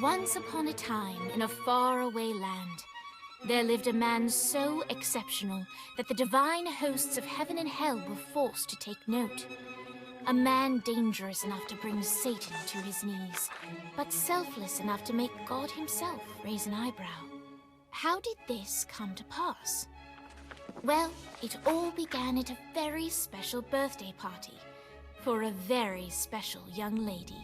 Once upon a time, in a faraway land, there lived a man so exceptional that the divine hosts of heaven and hell were forced to take note. A man dangerous enough to bring Satan to his knees, but selfless enough to make God himself raise an eyebrow. How did this come to pass? Well, it all began at a very special birthday party for a very special young lady.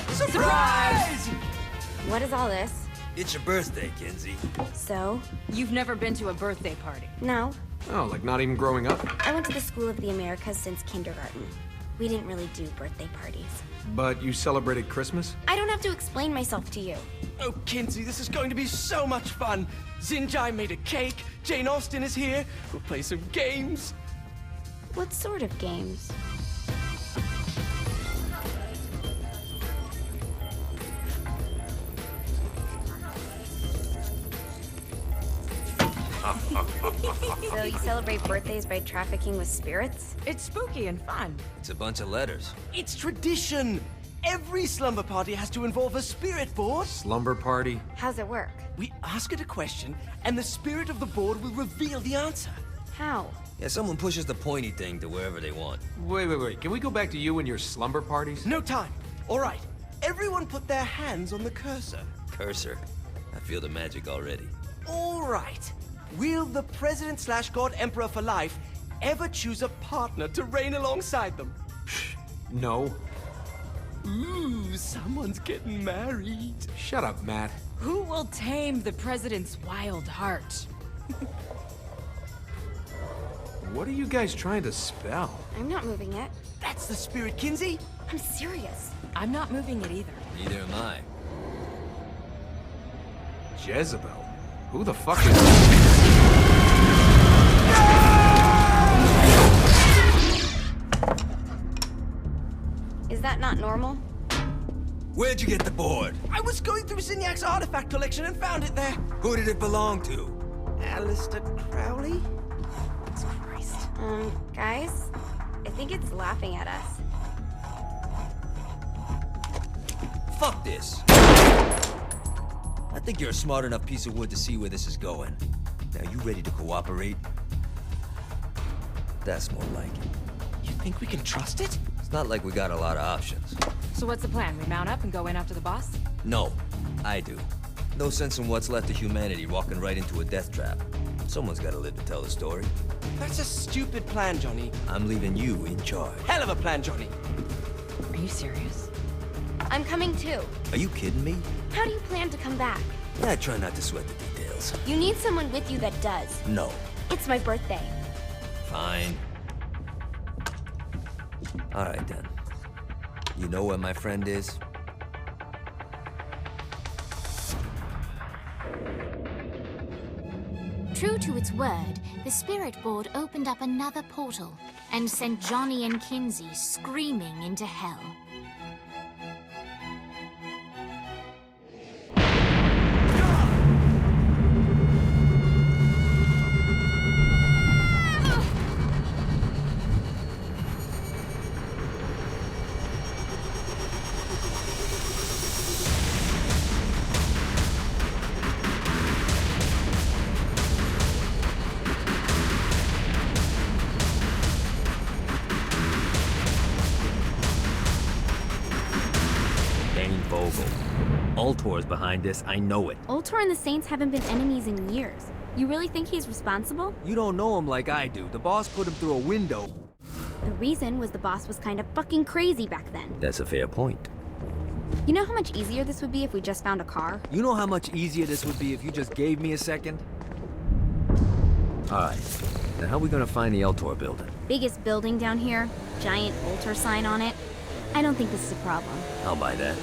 Surprise! What is all this? It's your birthday, Kinsey. So? You've never been to a birthday party? No. Oh, like not even growing up? I went to the School of the Americas since kindergarten. We didn't really do birthday parties. But you celebrated Christmas? I don't have to explain myself to you. Oh, Kinsey, this is going to be so much fun. Zinjai made a cake, Jane Austen is here, we'll play some games. What sort of games? So you celebrate birthdays by trafficking with spirits? It's spooky and fun. It's a bunch of letters. It's tradition. Every slumber party has to involve a spirit board. Slumber party? How's it work? We ask it a question, and the spirit of the board will reveal the answer. How? Yeah, someone pushes the pointy thing to wherever they want. Wait. Can we go back to you and your slumber parties? No time. All right. Everyone put their hands on the cursor. Cursor. I feel the magic already. All right. Will the President/God Emperor for life ever choose a partner to reign alongside them? No. Ooh, someone's getting married. Shut up, Matt. Who will tame the president's wild heart? What are you guys trying to spell? I'm not moving it. That's the spirit, Kinsey. I'm serious. I'm not moving it either. Neither am I. Jezebel? Who the fuck is... Is that not normal? Where'd you get the board? I was going through Zignac's artifact collection and found it there. Who did it belong to? Alistair Crowley? Christ. Guys? I think it's laughing at us. Fuck this. I think you're a smart enough piece of wood to see where this is going. Now, you ready to cooperate? That's more like it. You think we can trust it? It's not like we got a lot of options. So what's the plan? We mount up and go in after the boss? No, I do. No sense in what's left of humanity walking right into a death trap. Someone's gotta live to tell the story. That's a stupid plan, Johnny. I'm leaving you in charge. Hell of a plan, Johnny. Are you serious? I'm coming too. Are you kidding me? How do you plan to come back? Yeah, I try not to sweat the details. You need someone with you that does. No. It's my birthday. Fine. All right, then. You know where my friend is? True to its word, the spirit board opened up another portal and sent Johnny and Kinsey screaming into hell. Ultor's behind this, I know it. Ultor and the Saints haven't been enemies in years. You really think he's responsible? You don't know him like I do. The boss put him through a window. The reason was the boss was kind of fucking crazy back then. That's a fair point. You know how much easier this would be if we just found a car? You know how much easier this would be if you just gave me a second? Alright, now how are we gonna find the Eltor building? Biggest building down here, giant Ultor sign on it. I don't think this is a problem. I'll buy that.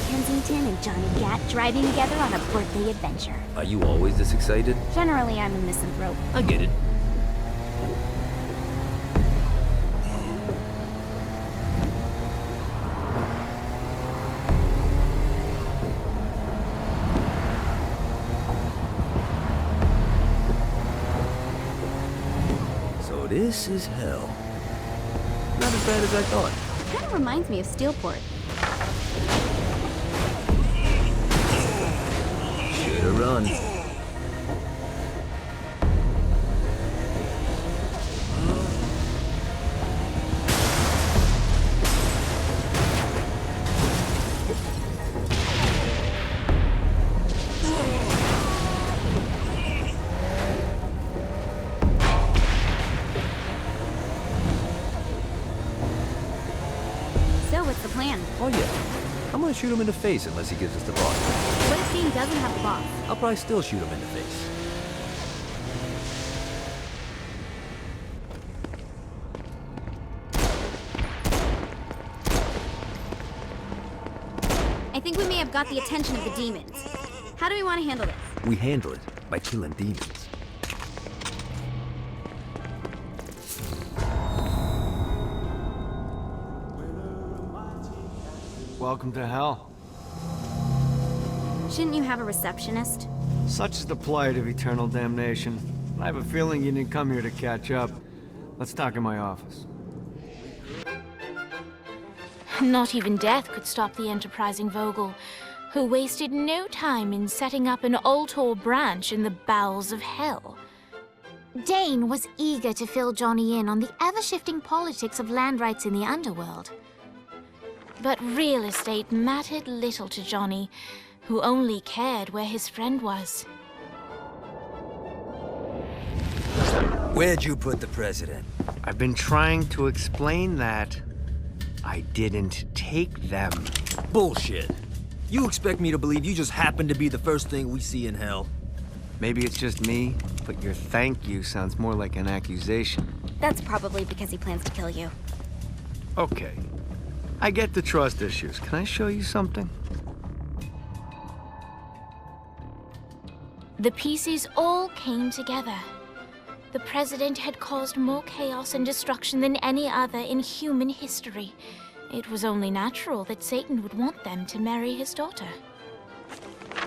Kensington and Johnny Gat driving together on a birthday adventure. Are you always this excited? Generally, I'm a misanthrope. I get it. So this is hell. Not as bad as I thought. Kind of reminds me of Steelport. Should've run. So, what's the plan? Oh yeah. I'm gonna shoot him in the face unless he gives us the boss. What if Dean doesn't have the boss? I'll probably still shoot him in the face. I think we may have got the attention of the demons. How do we want to handle this? We handle it by killing demons. Welcome to hell. Shouldn't you have a receptionist? Such is the plight of eternal damnation. I have a feeling you didn't come here to catch up. Let's talk in my office. Not even death could stop the enterprising Vogel, who wasted no time in setting up an Ultor branch in the bowels of hell. Dane was eager to fill Johnny in on the ever-shifting politics of land rights in the underworld. But real estate mattered little to Johnny, who only cared where his friend was. Where'd you put the president? I've been trying to explain that. I didn't take them. Bullshit. You expect me to believe you just happened to be the first thing we see in hell? Maybe it's just me, but your thank you sounds more like an accusation. That's probably because he plans to kill you. Okay. I get the trust issues. Can I show you something? The pieces all came together. The president had caused more chaos and destruction than any other in human history. It was only natural that Satan would want them to marry his daughter.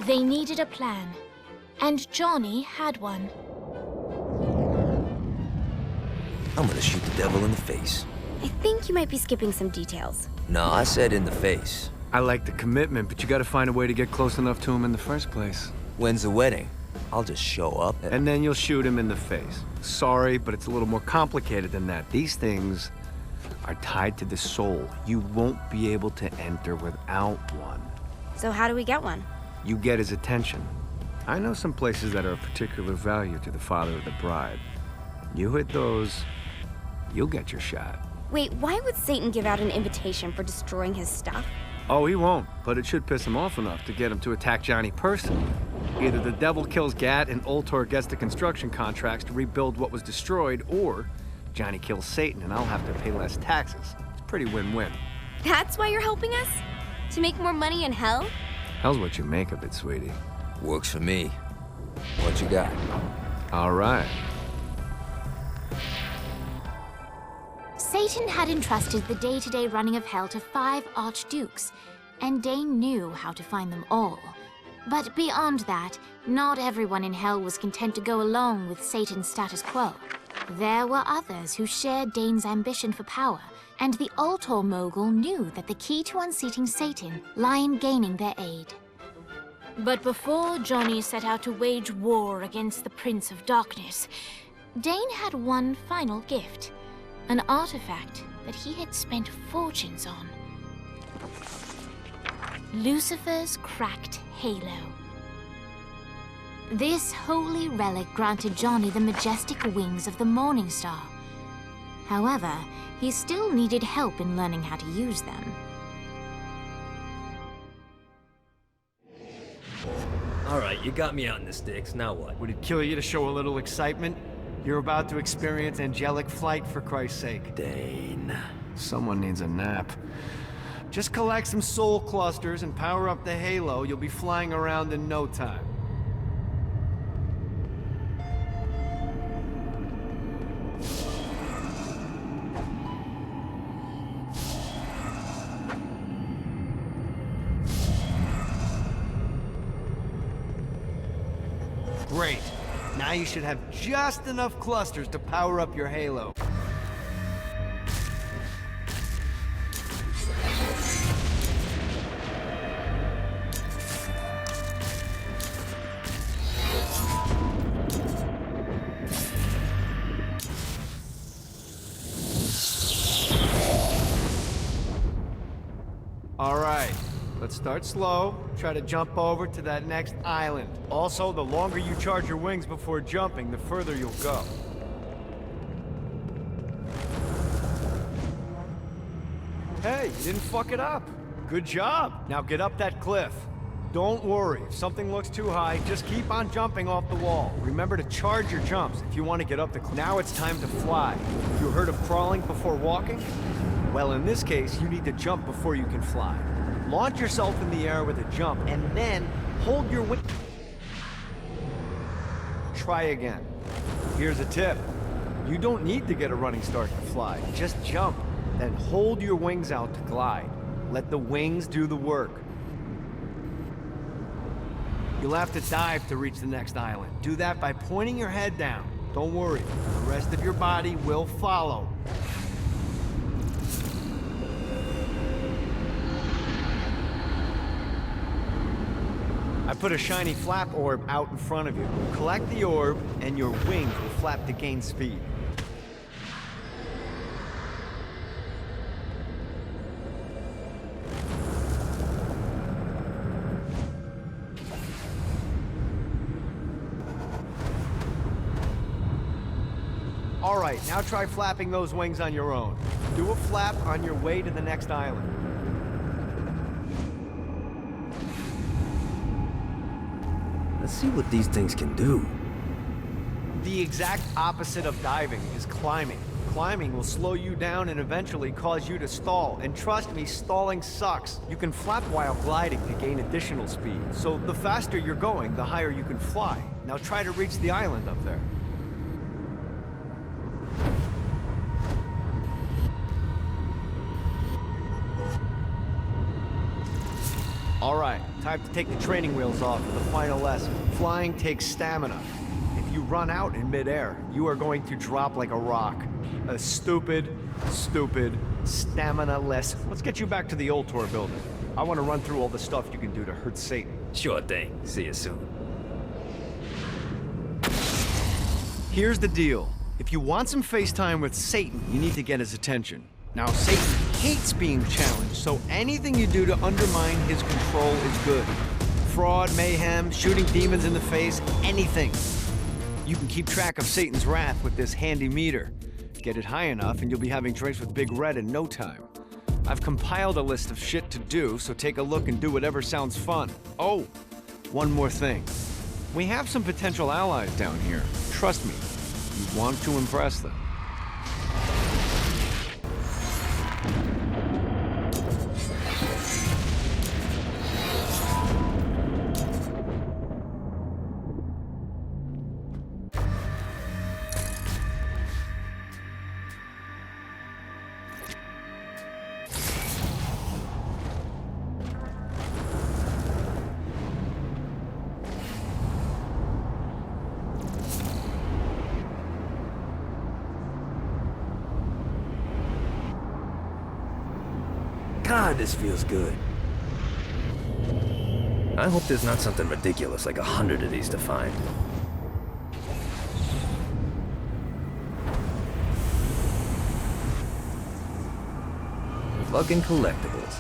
They needed a plan, and Johnny had one. I'm gonna shoot the devil in the face. I think you might be skipping some details. No, I said in the face. I like the commitment, but you gotta find a way to get close enough to him in the first place. When's the wedding? I'll just show up And then you'll shoot him in the face. Sorry, but it's a little more complicated than that. These things are tied to the soul. You won't be able to enter without one. So how do we get one? You get his attention. I know some places that are of particular value to the father of the bride. You hit those, you'll get your shot. Wait, why would Satan give out an invitation for destroying his stuff? Oh, he won't, but it should piss him off enough to get him to attack Johnny personally. Either the devil kills Gat and Ultor gets the construction contracts to rebuild what was destroyed, or Johnny kills Satan and I'll have to pay less taxes. It's pretty win-win. That's why you're helping us? To make more money in hell? Hell's what you make of it, sweetie. Works for me. What you got? All right. Satan had entrusted the day-to-day running of hell to 5 archdukes, and Dane knew how to find them all. But beyond that, not everyone in hell was content to go along with Satan's status quo. There were others who shared Dane's ambition for power, and the Ultor mogul knew that the key to unseating Satan lay in gaining their aid. But before Johnny set out to wage war against the Prince of Darkness, Dane had one final gift. An artifact that he had spent fortunes on. Lucifer's cracked halo. This holy relic granted Johnny the majestic wings of the Morning Star. However, he still needed help in learning how to use them. All right, you got me out in the sticks. Now what? Would it kill you to show a little excitement? You're about to experience angelic flight, for Christ's sake. Dane. Someone needs a nap. Just collect some soul clusters and power up the halo. You'll be flying around in no time. Great. Now you should have just enough clusters to power up your halo. All right, let's start slow. Try to jump over to that next island. Also, the longer you charge your wings before jumping, the further you'll go. Hey, you didn't fuck it up. Good job. Now get up that cliff. Don't worry, if something looks too high, just keep on jumping off the wall. Remember to charge your jumps if you want to get up the cliff. Now it's time to fly. You heard of crawling before walking? Well, in this case, you need to jump before you can fly. Launch yourself in the air with a jump, and then hold your wing. Try again. Here's a tip. You don't need to get a running start to fly. Just jump, then hold your wings out to glide. Let the wings do the work. You'll have to dive to reach the next island. Do that by pointing your head down. Don't worry, the rest of your body will follow. I put a shiny flap orb out in front of you. Collect the orb, and your wings will flap to gain speed. All right, now try flapping those wings on your own. Do a flap on your way to the next island. Let's see what these things can do. The exact opposite of diving is climbing. Climbing will slow you down and eventually cause you to stall. And trust me, stalling sucks. You can flap while gliding to gain additional speed. So the faster you're going, the higher you can fly. Now try to reach the island up there. All right, time to take the training wheels off for the final lesson. Flying takes stamina. If you run out in midair, you are going to drop like a rock. A stupid, stamina-less. Let's get you back to the Ultor building. I want to run through all the stuff you can do to hurt Satan. Sure thing. See you soon. Here's the deal. If you want some FaceTime with Satan, you need to get his attention. Now, Satan hates being challenged, so anything you do to undermine his control is good. Fraud, mayhem, shooting demons in the face, anything. You can keep track of Satan's wrath with this handy meter. Get it high enough and you'll be having drinks with Big Red in no time. I've compiled a list of shit to do, so take a look and do whatever sounds fun. Oh, one more thing. We have some potential allies down here. Trust me, you want to impress them. God, this feels good. I hope there's not something ridiculous like 100 of these to find. Fucking collectibles.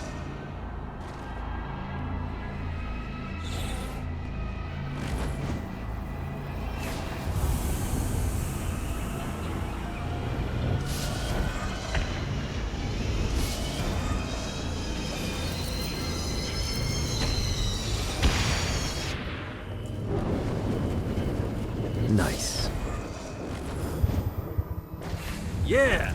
Nice. Yeah!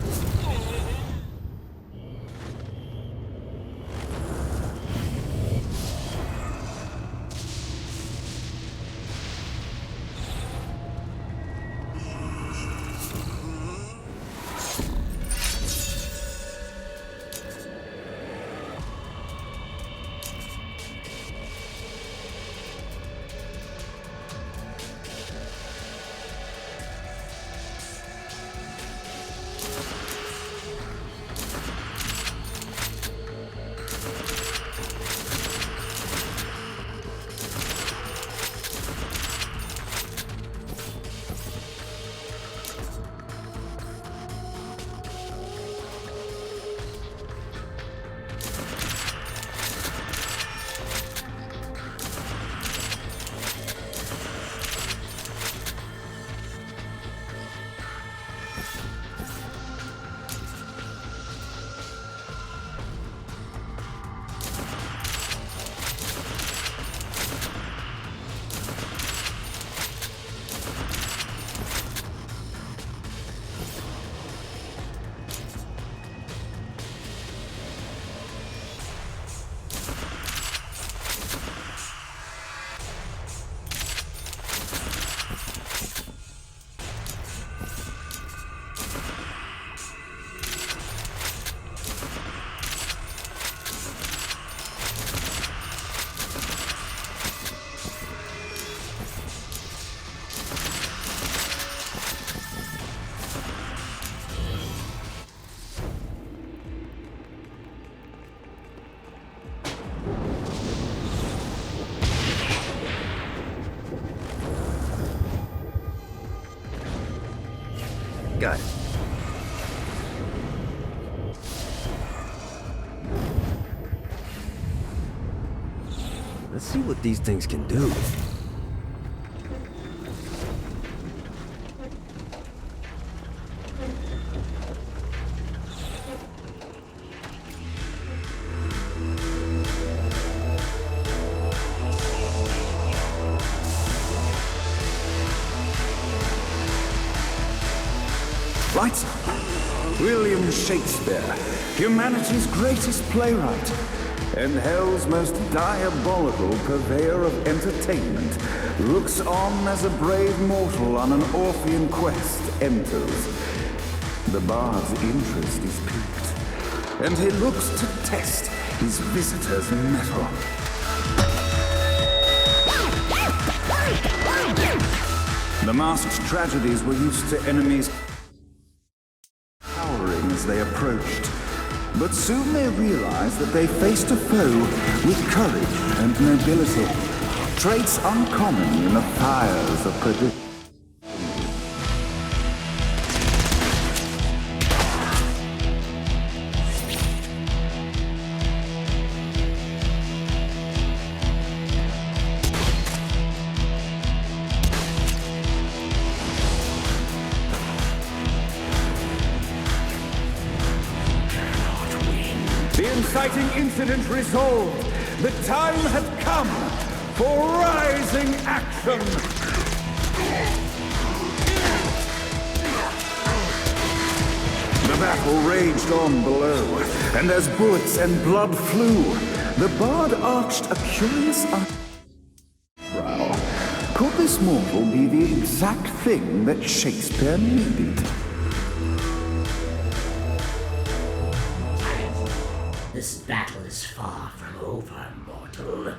Got it. Let's see what these things can do. Right? William Shakespeare, humanity's greatest playwright, and hell's most diabolical purveyor of entertainment, looks on as a brave mortal on an Orphean quest enters. The bard's interest is piqued, and he looks to test his visitor's mettle. The masked tragedies were used to enemies cowering as they approached. But soon they realized that they faced a foe with courage and nobility, traits uncommon in the fires of prediction. The inciting incident resolved. The time had come for rising action. The battle raged on below, and as bullets and blood flew, the bard arched a curious eyebrow. Could this mortal be the exact thing that Shakespeare needed? This battle is far from over, mortal.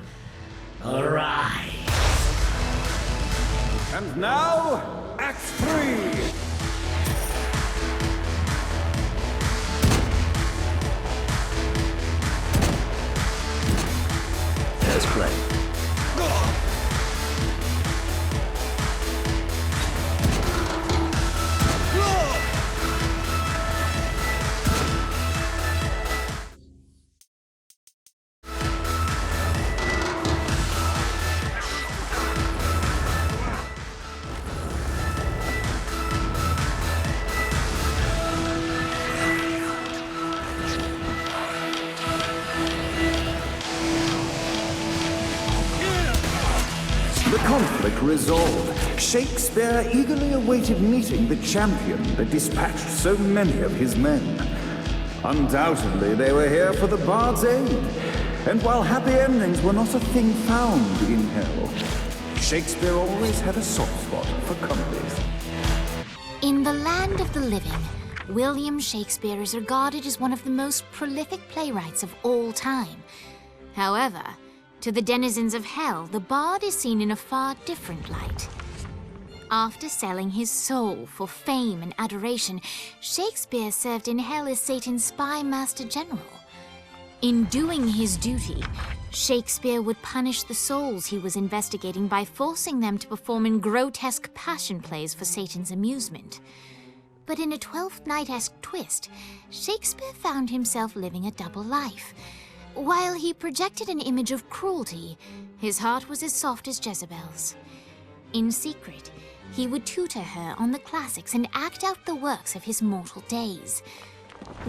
Arise! And now, Act 3! Let's play. The conflict resolved, Shakespeare eagerly awaited meeting the champion that dispatched so many of his men. Undoubtedly, they were here for the bard's aid, and while happy endings were not a thing found in hell, Shakespeare always had a soft spot for comedies. In the land of the living, William Shakespeare is regarded as one of the most prolific playwrights of all time. However, to the denizens of hell, the bard is seen in a far different light. After selling his soul for fame and adoration, Shakespeare served in hell as Satan's spy master general. In doing his duty, Shakespeare would punish the souls he was investigating by forcing them to perform in grotesque passion plays for Satan's amusement. But in a Twelfth Night-esque twist, Shakespeare found himself living a double life. While he projected an image of cruelty, his heart was as soft as Jezebel's. In secret, he would tutor her on the classics and act out the works of his mortal days.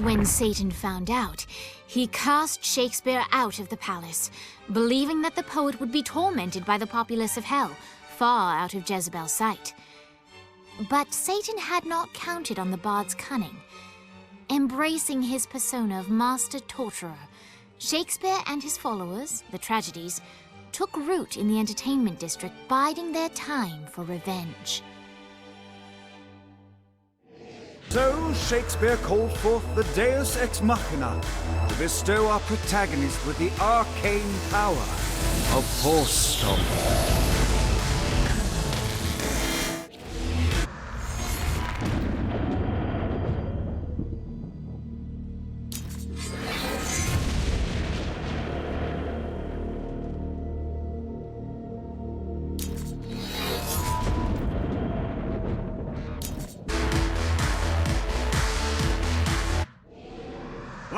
When Satan found out, he cast Shakespeare out of the palace, believing that the poet would be tormented by the populace of hell, far out of Jezebel's sight. But Satan had not counted on the bard's cunning. Embracing his persona of master torturer, Shakespeare and his followers, the tragedies, took root in the entertainment district, biding their time for revenge. So Shakespeare called forth the Deus Ex Machina to bestow our protagonist with the arcane power of Force Stone.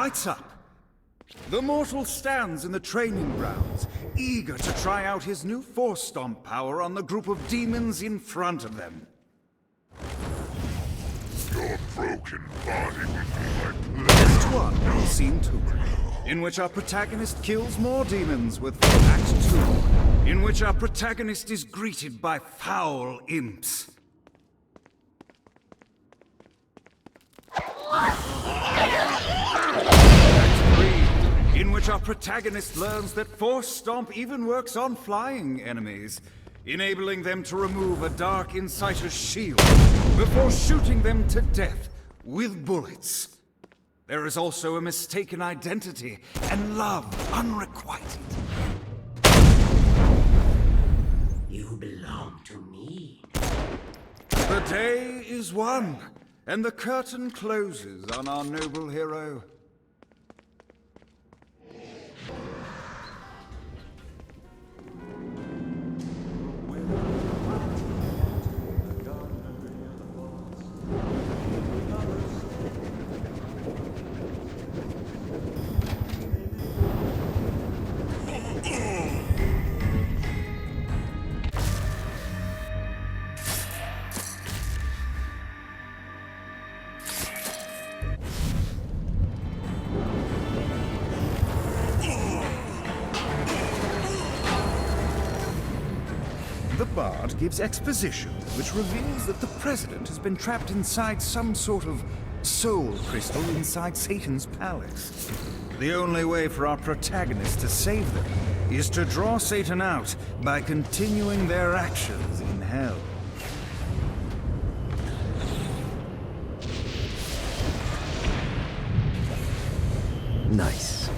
Lights up. The mortal stands in the training grounds, eager to try out his new Force Stomp power on the group of demons in front of them. Your broken body will be my Act 1, Scene 2, in which our protagonist kills more demons with Act 2, in which our protagonist is greeted by foul imps. Act 3, in which our protagonist learns that Force Stomp even works on flying enemies, enabling them to remove a Dark Inciter's shield before shooting them to death with bullets. There is also a mistaken identity and love unrequited. You belong to me. The day is won, and the curtain closes on our noble hero. The Bard gives exposition, which reveals that the President has been trapped inside some sort of soul crystal inside Satan's palace. The only way for our protagonist to save them is to draw Satan out by continuing their actions in hell. Nice.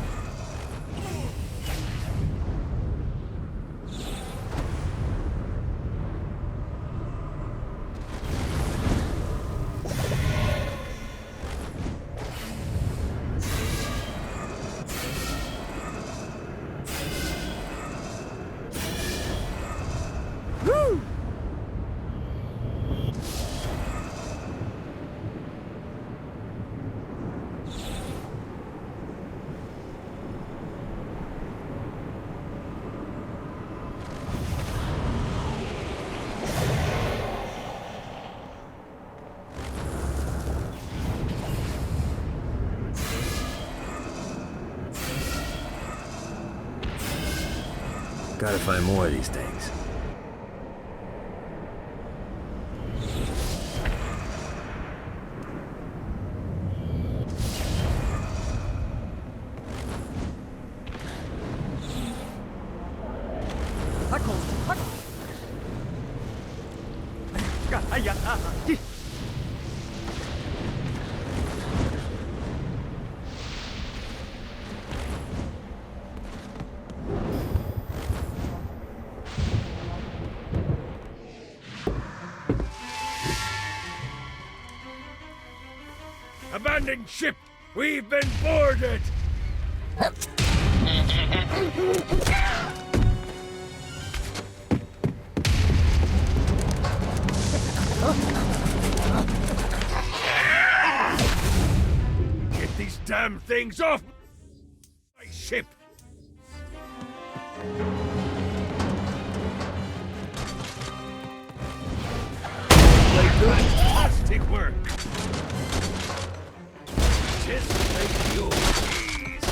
Gotta find more of these things. Abandoned ship! We've been boarded! Get these damn things off my ship! Like good plastic work! Just like you, please.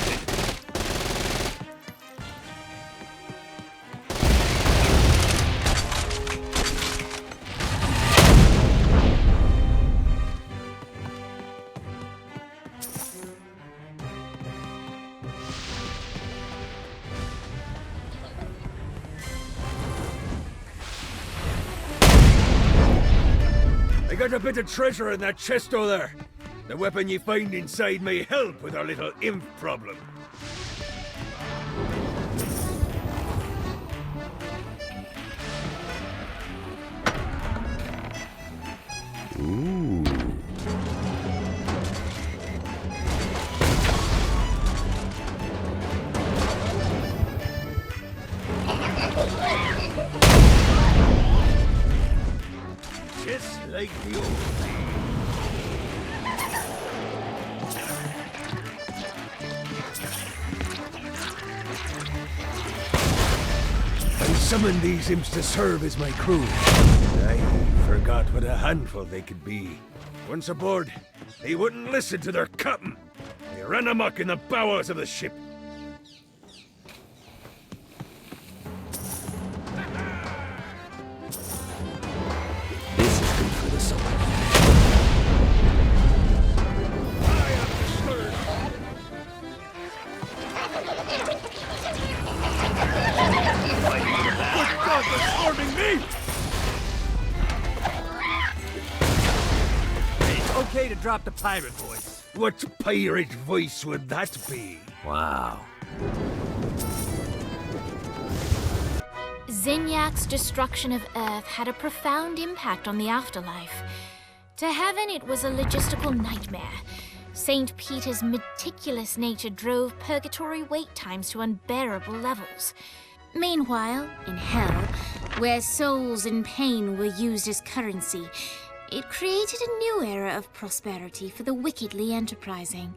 I got a bit of treasure in that chest over there. The weapon you find inside may help with our little imp problem. Ooh. Just like the old days. summoned these imps to serve as my crew. I forgot what a handful they could be. Once aboard, they wouldn't listen to their captain. They ran amok in the bowels of the ship. This is good for the summer. I am disturbed. Good God, they're harming me! Okay to drop the pirate voice. What pirate voice would that be? Wow. Zinyak's destruction of Earth had a profound impact on the afterlife. To heaven, it was a logistical nightmare. St. Peter's meticulous nature drove purgatory wait times to unbearable levels. Meanwhile, in hell, where souls in pain were used as currency, it created a new era of prosperity for the wickedly enterprising.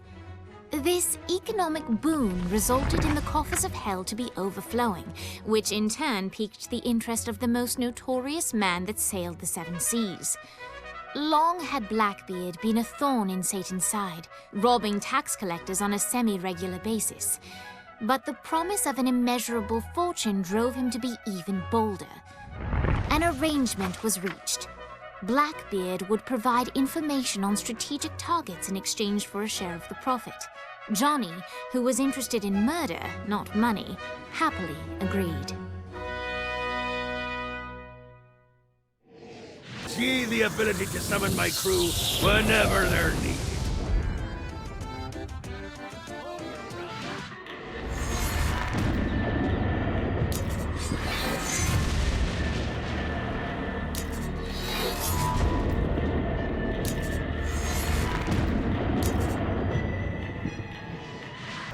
This economic boon resulted in the coffers of hell to be overflowing, which in turn piqued the interest of the most notorious man that sailed the seven seas. Long had Blackbeard been a thorn in Satan's side, robbing tax collectors on a semi-regular basis. But the promise of an immeasurable fortune drove him to be even bolder. An arrangement was reached. Blackbeard would provide information on strategic targets in exchange for a share of the profit. Johnny, who was interested in murder, not money, happily agreed. See the ability to summon my crew whenever they're needed.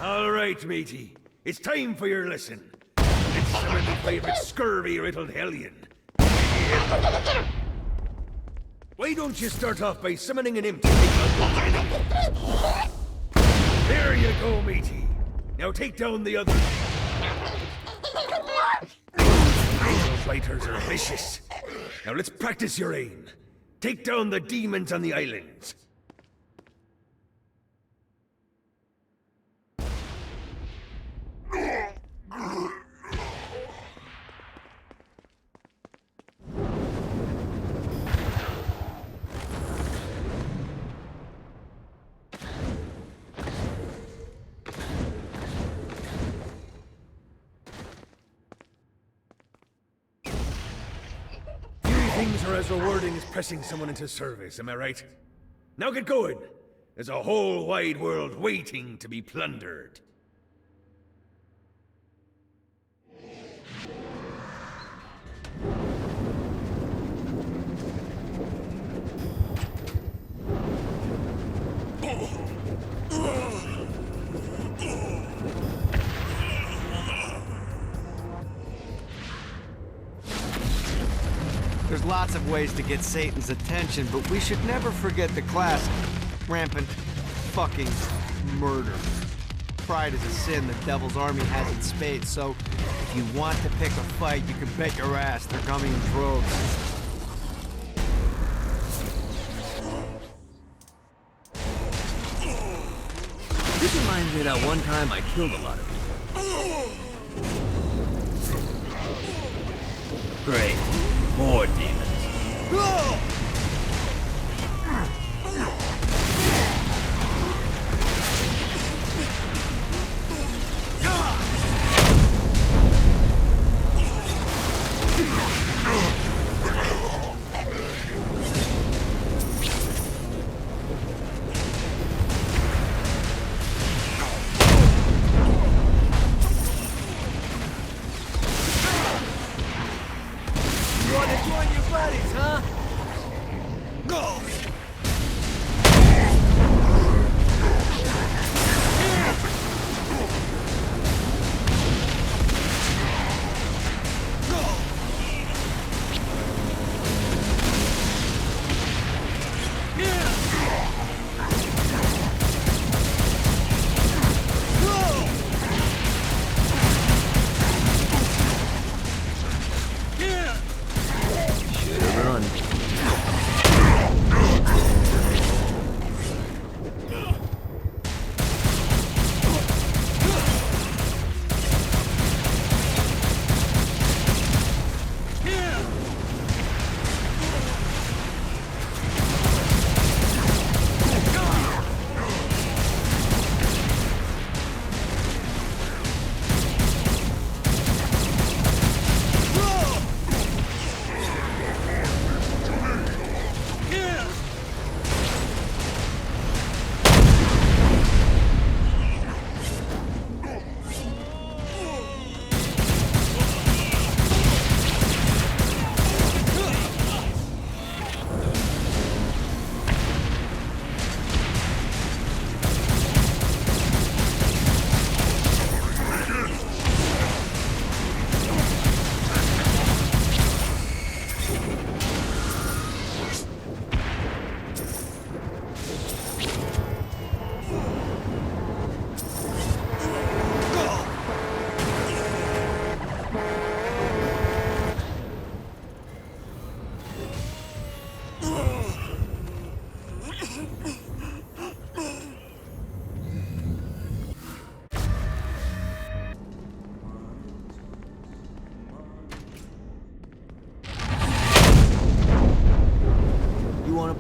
All right, matey. It's time for your lesson. Let's summon the favorite scurvy-riddled hellion. Why don't you start off by summoning an imp to take out the enemy? There you go, matey. Now take down the others. Those fighters are vicious. Now let's practice your aim. Take down the demons on the islands. Things are as rewarding as pressing someone into service, am I right? Now get going! There's a whole wide world waiting to be plundered. There's lots of ways to get Satan's attention, but we should never forget the classic, rampant fucking murder. Pride is a sin the devil's army has in spades, so if you want to pick a fight, you can bet your ass they're coming in droves. This reminds me of that one time I killed a lot of people. Great. More demons. Want to join your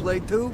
played too?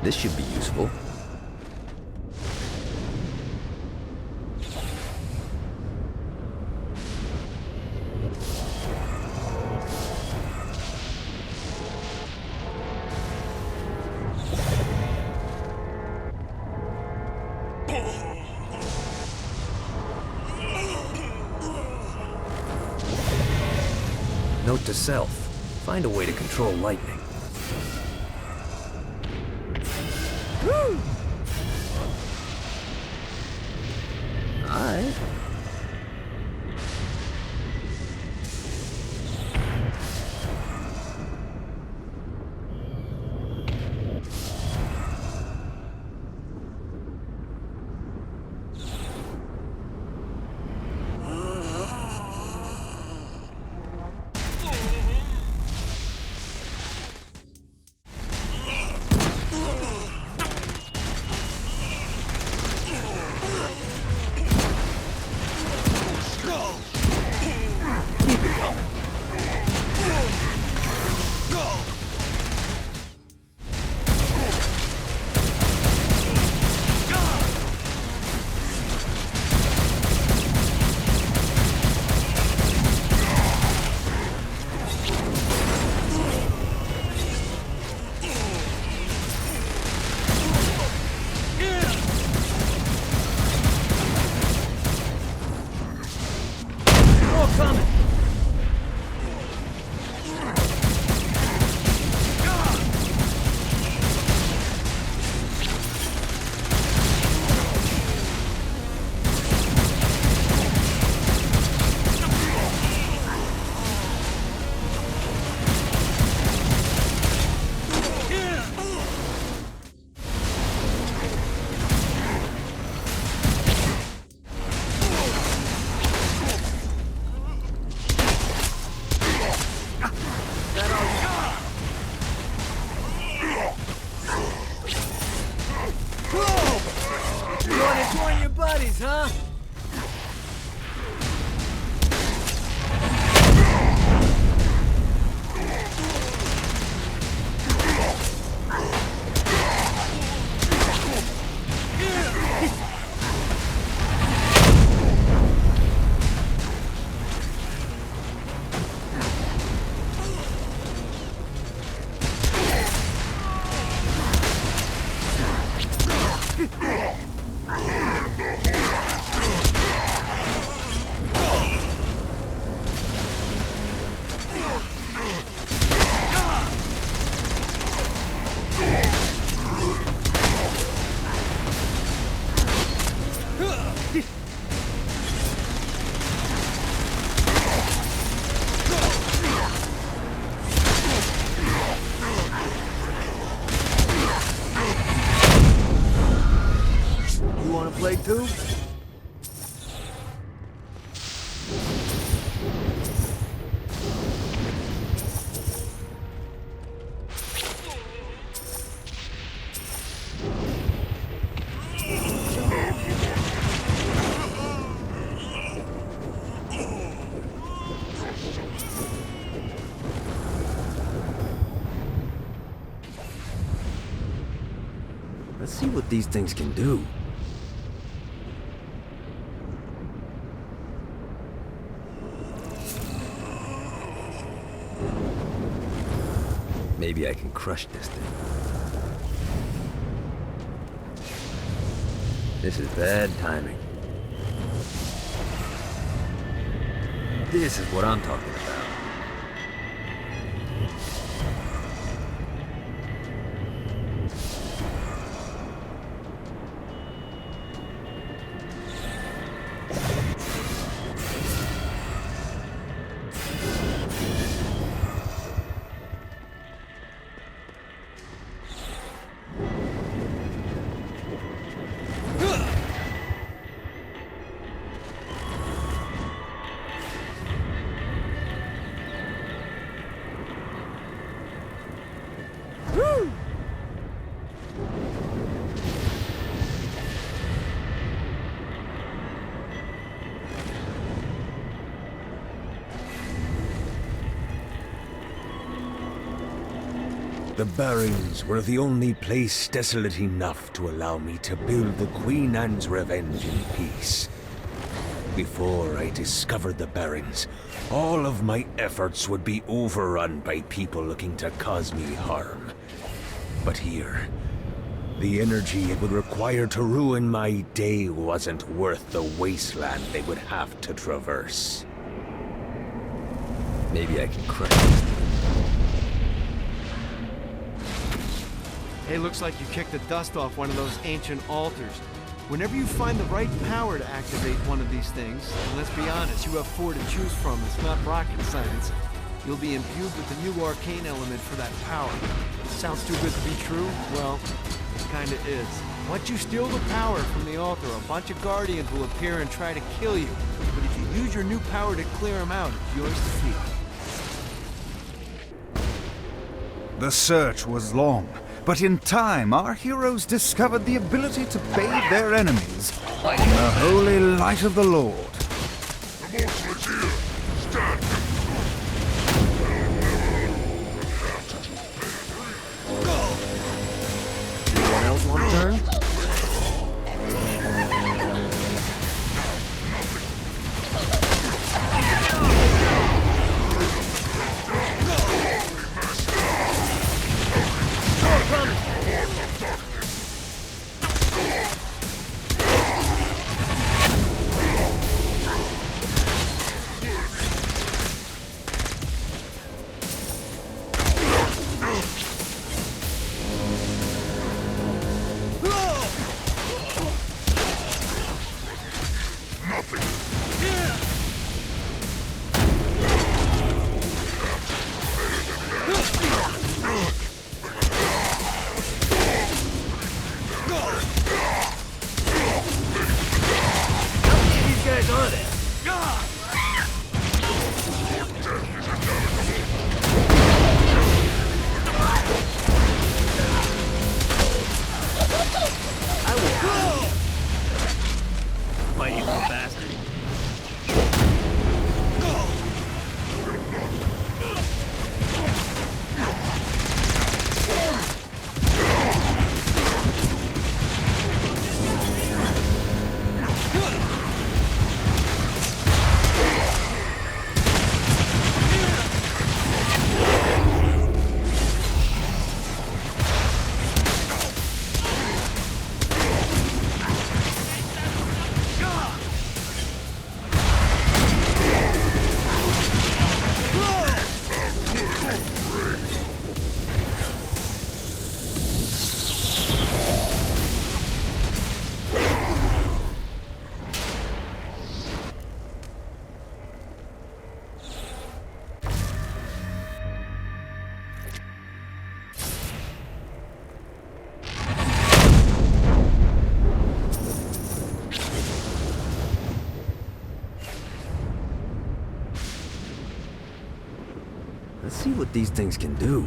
This should be useful. Note to self, find a way to control lightning. Alright. play too? Let's see what these things can do. Maybe I can crush this thing. This is bad timing. This is what I'm talking about. The Barrens were the only place desolate enough to allow me to build the Queen Anne's Revenge in peace. Before I discovered the Barrens, all of my efforts would be overrun by people looking to cause me harm. But here, the energy it would require to ruin my day wasn't worth the wasteland they would have to traverse. Maybe I can crush this thing. Hey, looks like you kicked the dust off one of those ancient altars. Whenever you find the right power to activate one of these things, and let's be honest, you have 4 to choose from, it's not rocket science, you'll be imbued with the new arcane element for that power. Sounds too good to be true? Well, it kinda is. Once you steal the power from the altar, a bunch of Guardians will appear and try to kill you. But if you use your new power to clear them out, it's yours to keep. The search was long, but in time our heroes discovered the ability to bathe their enemies in the holy light of the Lord. Anyone else want a turn? see what these things can do.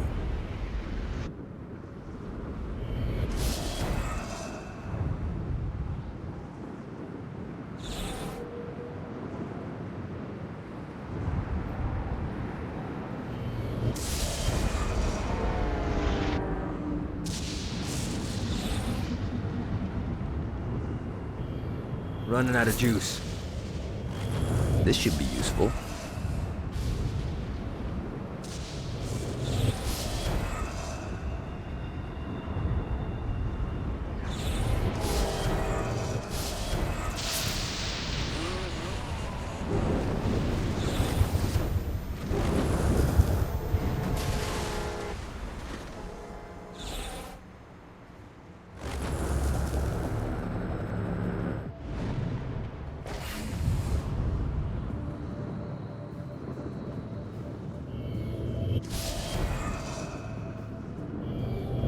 Running out of juice. This should be useful.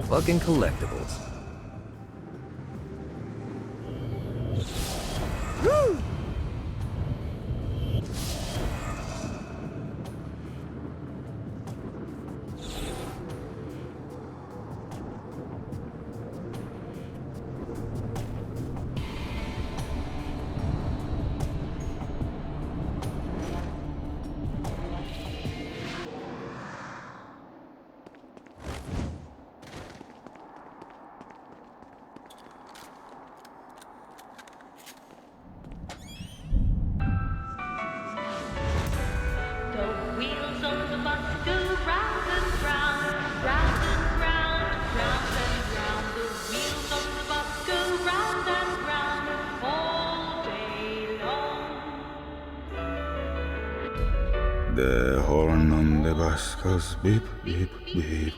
Fucking collectibles. Woo! The horn on the bus goes beep, beep, beep,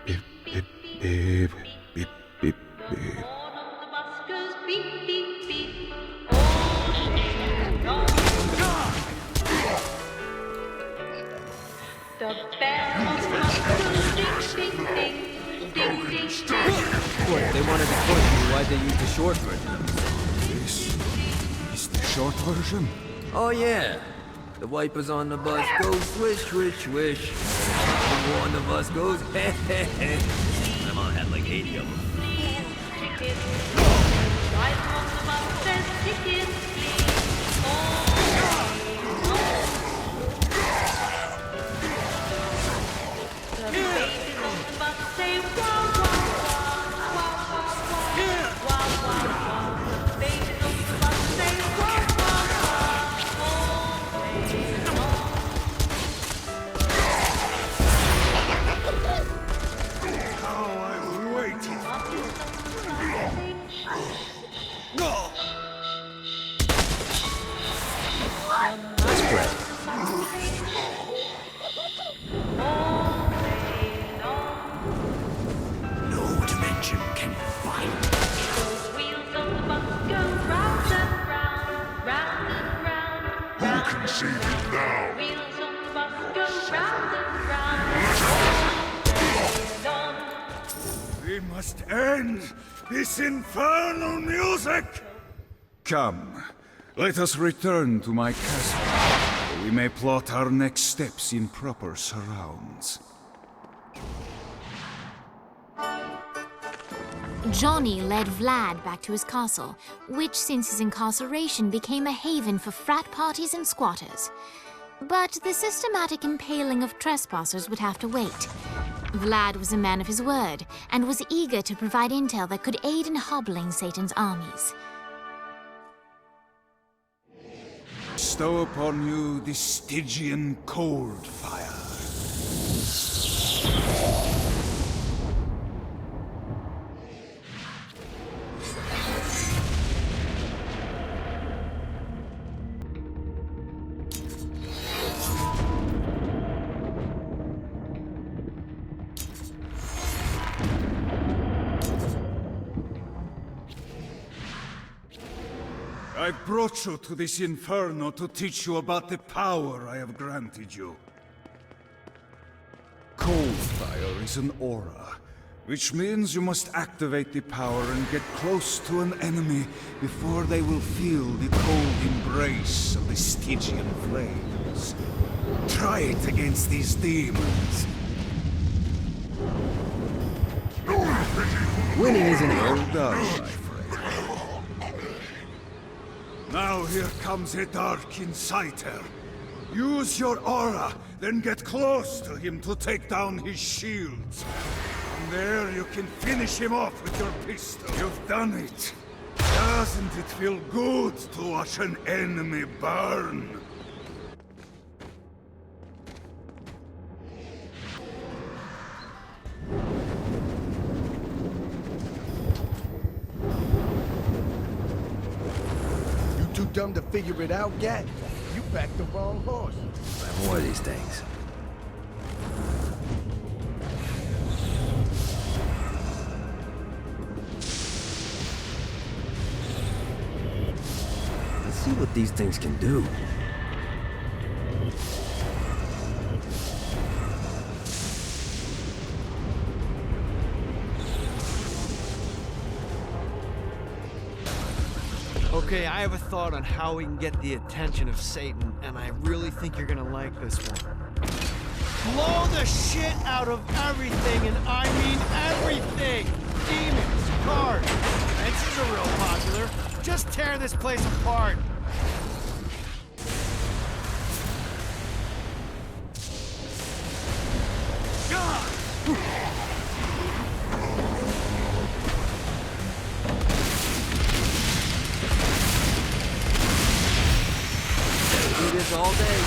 beep, beep, beep, beep, beep, beep. What, if they wanted to push you, why'd they use the short version? This is the short version. Oh yeah. The wipers on the bus go swish, swish, swish. The one on the bus goes heh, heh, heh. My mom had like 80 of them. Let's pray. No dimension can find me. Who can save it now? We must end this infernal music! Come, let us return to my castle, where we may plot our next steps in proper surrounds. Johnny led Vlad back to his castle, which since his incarceration became a haven for frat parties and squatters. But the systematic impaling of trespassers would have to wait. Vlad was a man of his word, and was eager to provide intel that could aid in hobbling Satan's armies. Stow upon you the Stygian cold fire. I brought you to this inferno to teach you about the power I have granted you. Cold fire is an aura, which means you must activate the power and get close to an enemy before they will feel the cold embrace of the Stygian flame. yours. Try it against these demons. Winning isn't all done, my friend. Now here comes a dark inciter. Use your aura, then get close to him to take down his shields. From there you can finish him off with your pistol. You've done it. Doesn't it feel good to watch an enemy burn? Too dumb to figure it out, Gat? You backed the wrong horse. I have more of these things. Let's see what these things can do. Okay, I have a thought on how we can get the attention of Satan, and I really think you're gonna like this one. Blow the shit out of everything, and I mean everything! Demons, cars, fences are real popular. Just tear this place apart. Do this all day.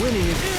Winning is...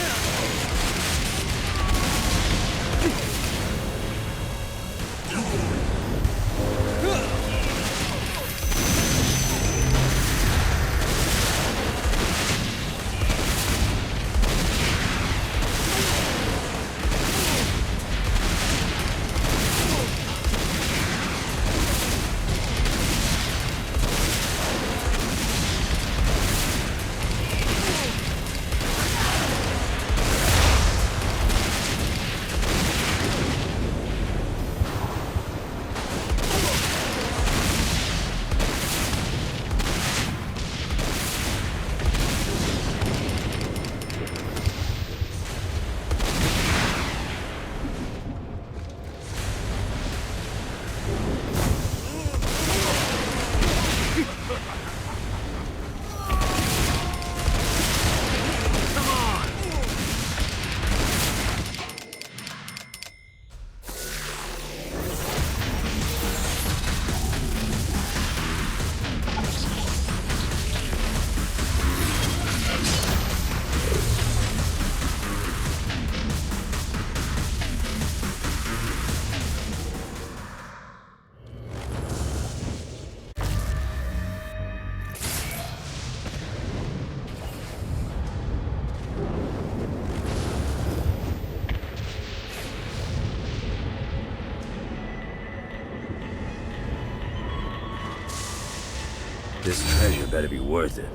This treasure better be worth it.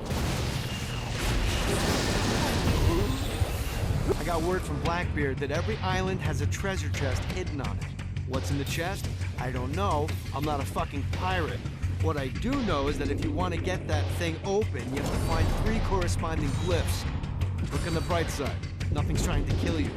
I got word from Blackbeard that every island has a treasure chest hidden on it. What's in the chest? I don't know. I'm not a fucking pirate. What I do know is that if you want to get that thing open, you have to find 3 corresponding glyphs. Look on the bright side. Nothing's trying to kill you.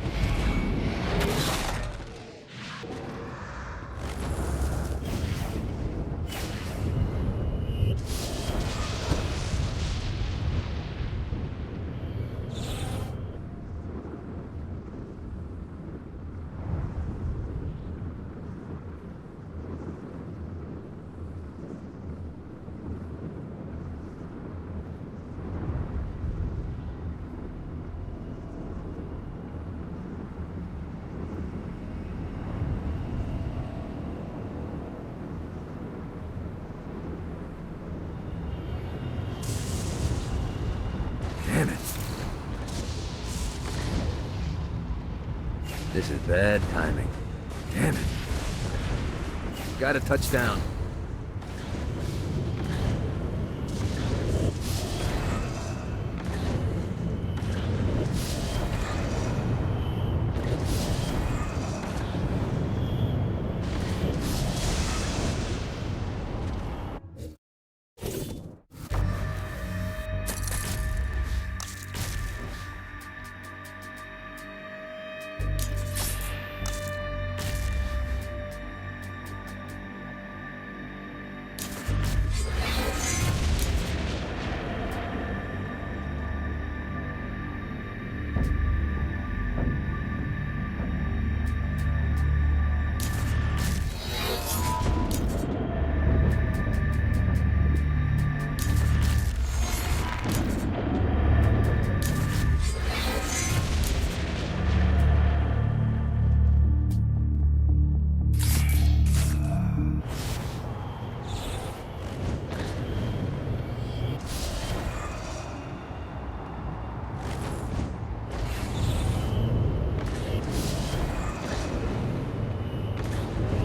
This is bad timing. Damn it. Gotta touch down.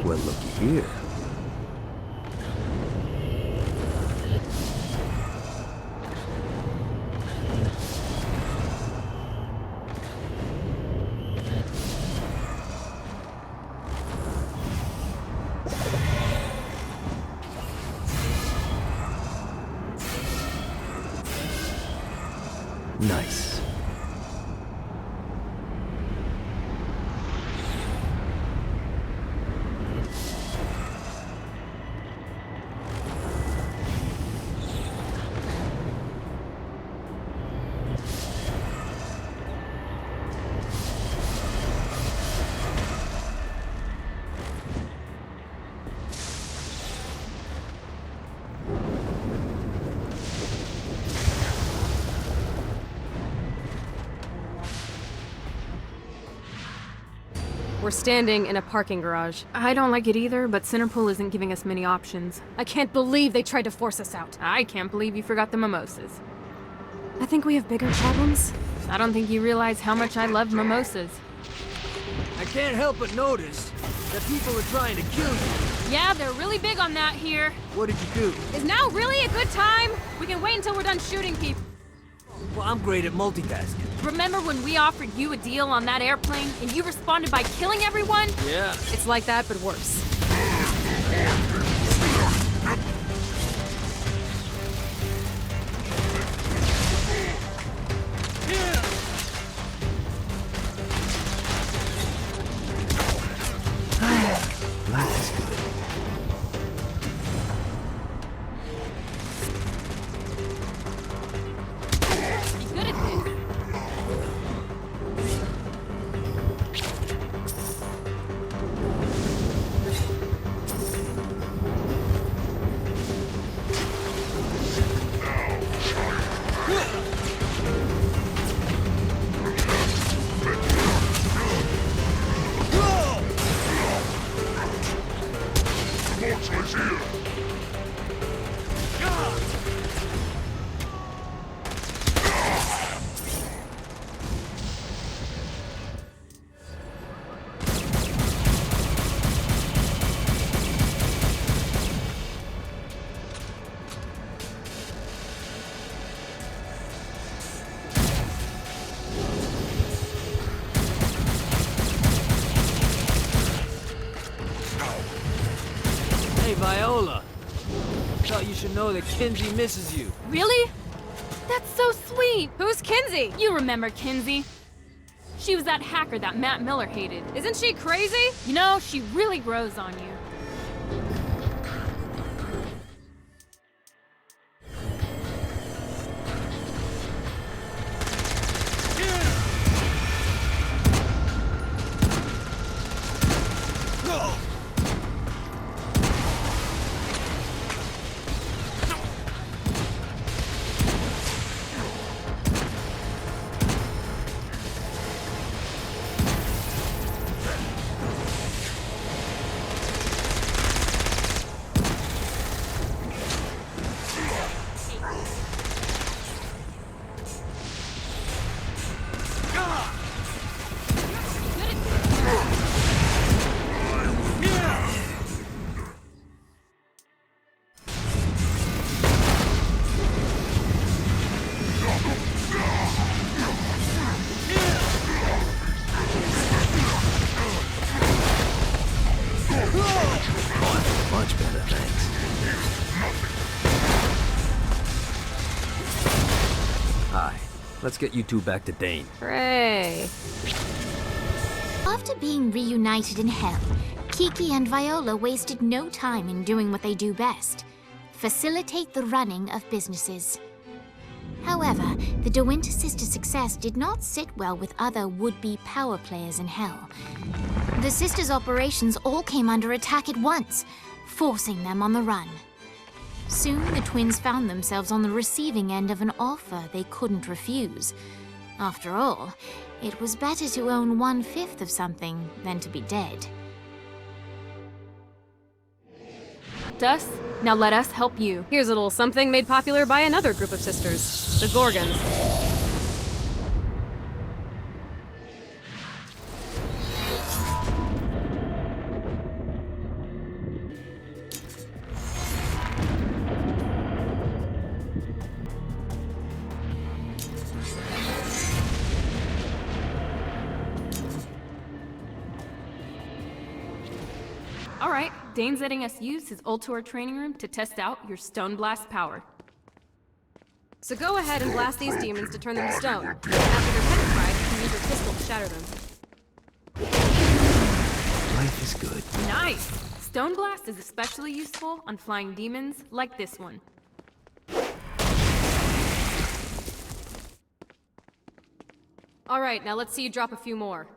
Well, looky here. Nice. We're standing in a parking garage. I don't like it either, but Centerpool isn't giving us many options. I can't believe they tried to force us out. I can't believe you forgot the mimosas. I think we have bigger problems. I don't think you realize how much I love mimosas. I can't help but notice that people are trying to kill you. Yeah, they're really big on that here. What did you do? Is now really a good time? We can wait until we're done shooting people. Well, I'm great at multitasking. Remember when we offered you a deal on that airplane and you responded by killing everyone? Yeah. It's like that, but worse. Life is good. Be good at this. Hey, Viola. Thought you should know that Kinsey misses you. Really? That's so sweet. Who's Kinsey? You remember Kinsey. She was that hacker that Matt Miller hated. Isn't she crazy? You know, she really grows on you. Let's get you two back to Dane. Hooray! After being reunited in Hell, Kiki and Viola wasted no time in doing what they do best: facilitate the running of businesses. However, the De Winter sisters' success did not sit well with other would-be power players in Hell. The sisters' operations all came under attack at once, forcing them on the run. Soon, the twins found themselves on the receiving end of an offer they couldn't refuse. After all, it was better to own 1/5 of something than to be dead. Dust, now let us help you. Here's a little something made popular by another group of sisters, the Gorgons. All right, Dane's letting us use his Ultor training room to test out your Stone Blast power. So go ahead and blast these demons to turn them to stone. After they're petrified, you can use your pistol to shatter them. Life is good. Nice! Stone Blast is especially useful on flying demons like this one. All right, now let's see you drop a few more.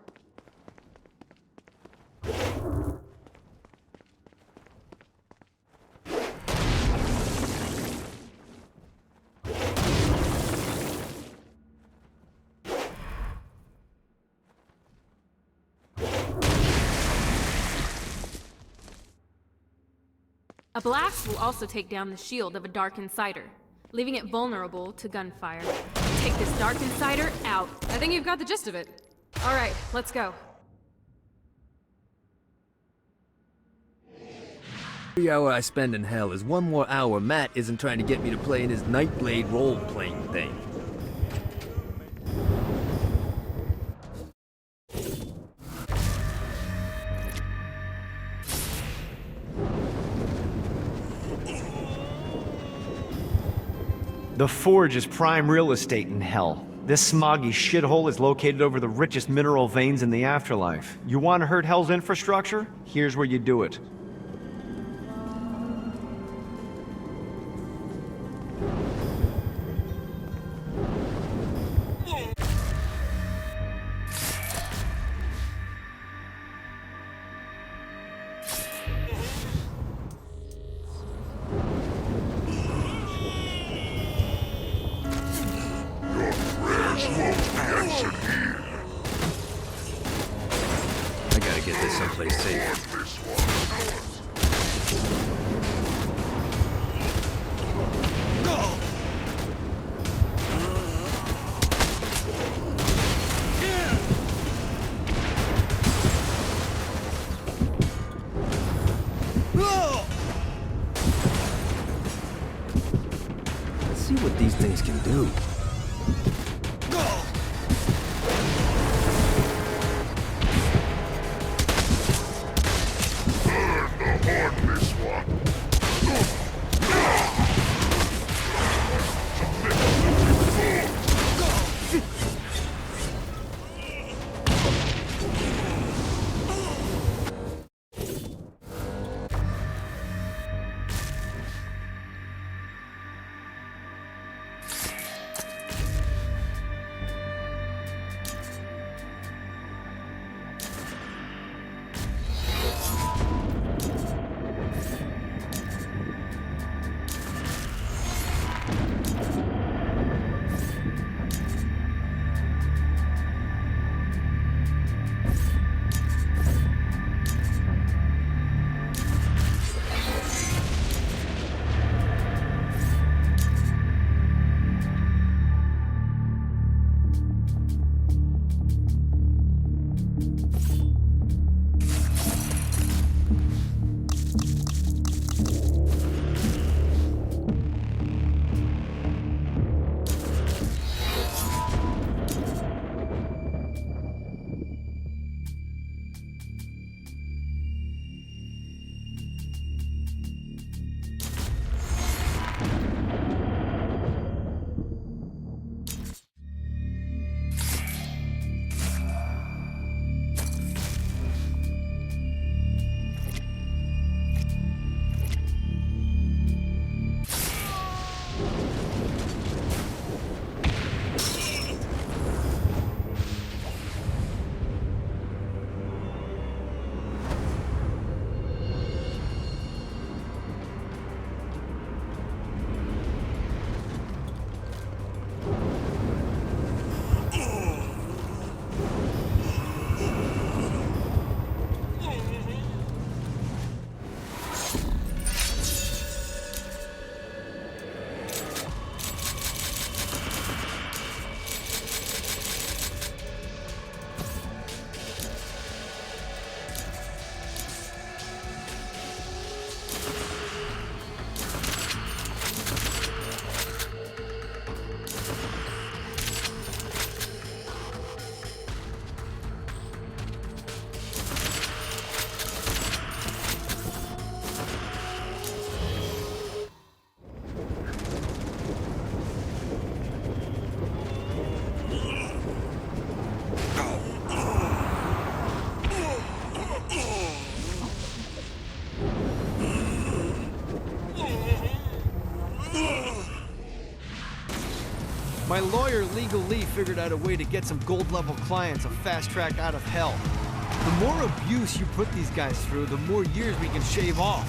A blast will also take down the shield of a Dark Insider, leaving it vulnerable to gunfire. Take this Dark Insider out. I think you've got the gist of it. All right, let's go. Every hour I spend in Hell is one more hour Matt isn't trying to get me to play in his Nightblade role-playing thing. The Forge is prime real estate in Hell. This smoggy shithole is located over the richest mineral veins in the afterlife. You want to hurt Hell's infrastructure? Here's where you do it. I gotta get this someplace safe. Let's see what these things can do. My lawyer, Legal Lee, figured out a way to get some gold-level clients a fast track out of hell. The more abuse you put these guys through, the more years we can shave off.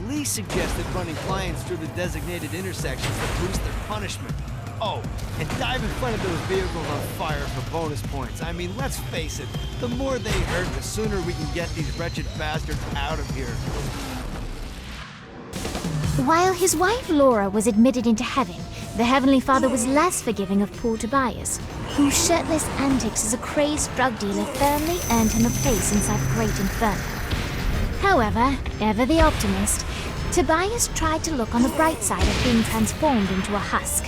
Lee suggested running clients through the designated intersections to boost their punishment. Oh, and dive in front of those vehicles on fire for bonus points. I mean, let's face it, the more they hurt, the sooner we can get these wretched bastards out of here. While his wife Laura was admitted into heaven, the Heavenly Father was less forgiving of poor Tobias, whose shirtless antics as a crazed drug dealer firmly earned him a place inside the Great Inferno. However, ever the optimist, Tobias tried to look on the bright side of being transformed into a husk.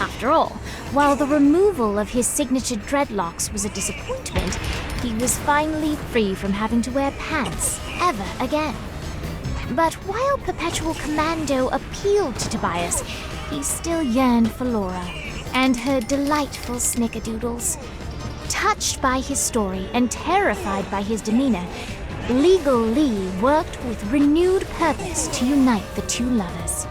After all, while the removal of his signature dreadlocks was a disappointment, he was finally free from having to wear pants ever again. But while Perpetual Commando appealed to Tobias, he still yearned for Laura and her delightful snickerdoodles. Touched by his story and terrified by his demeanor, Legal Lee worked with renewed purpose to unite the two lovers.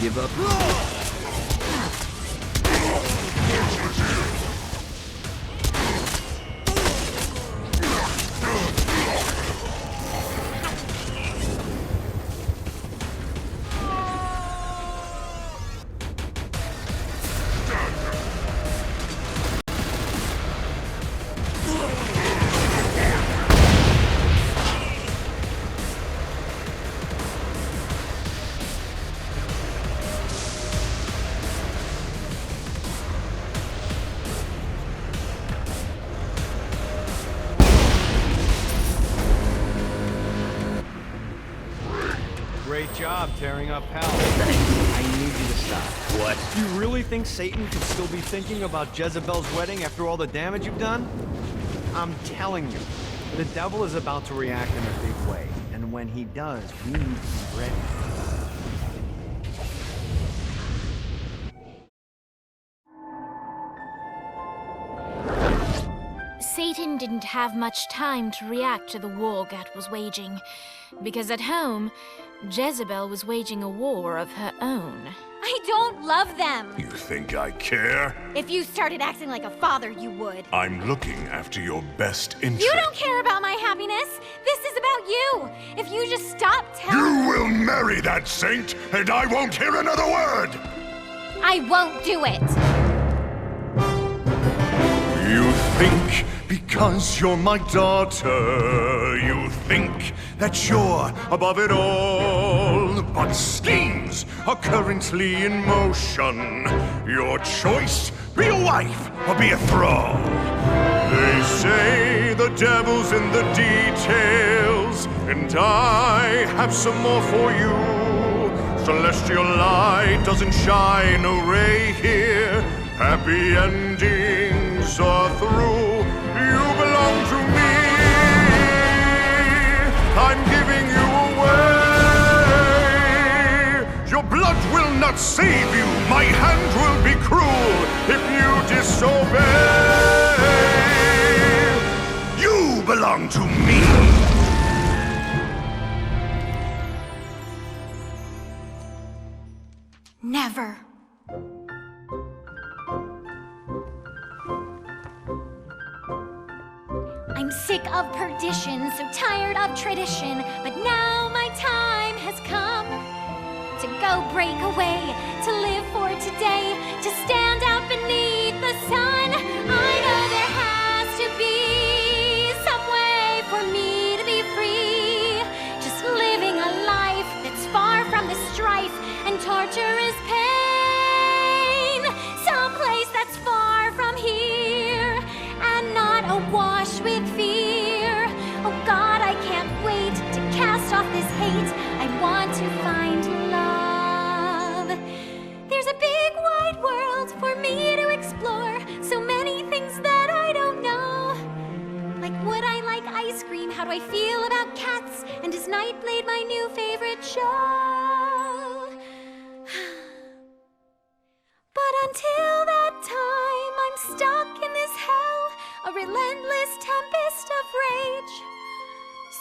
Give up. Great job tearing up hell. I need you to stop. What? You really think Satan could still be thinking about Jezebel's wedding after all the damage you've done? I'm telling you, the devil is about to react in a big way, and when he does, we need to be ready. Satan didn't have much time to react to the war Gat was waging, because at home, Jezebel was waging a war of her own. I don't love them! You think I care? If you started acting like a father, you would. I'm looking after your best interest. You don't care about my happiness! This is about you! If you just stop telling— You will marry that saint, and I won't hear another word! I won't do it! You think because you're my daughter, you think that you're above it all. But schemes are currently in motion. Your choice, be a wife or be a thrall. They say the devil's in the details, and I have some more for you. Celestial light doesn't shine a ray here. Happy endings are through. You belong to me. I'm giving you away. Your blood will not save you. My hand will be cruel if you disobey. You belong to me. Never. I'm sick of perdition, so tired of tradition, but now my time has come to go break away, to live for today, to stand out beneath the sun. I know there has to be some way for me to be free, just living a life that's far from the strife and torturous pain, someplace that's far from here and not awash with fear. Oh God, I can't wait to cast off this hate. I want to find love. There's a big wide world for me to explore, so many things that I don't know. Like, would I like ice cream? How do I feel about cats? And is Nightblade my new favorite show? But until that time, I'm stuck in this hell, a relentless tempest of rage,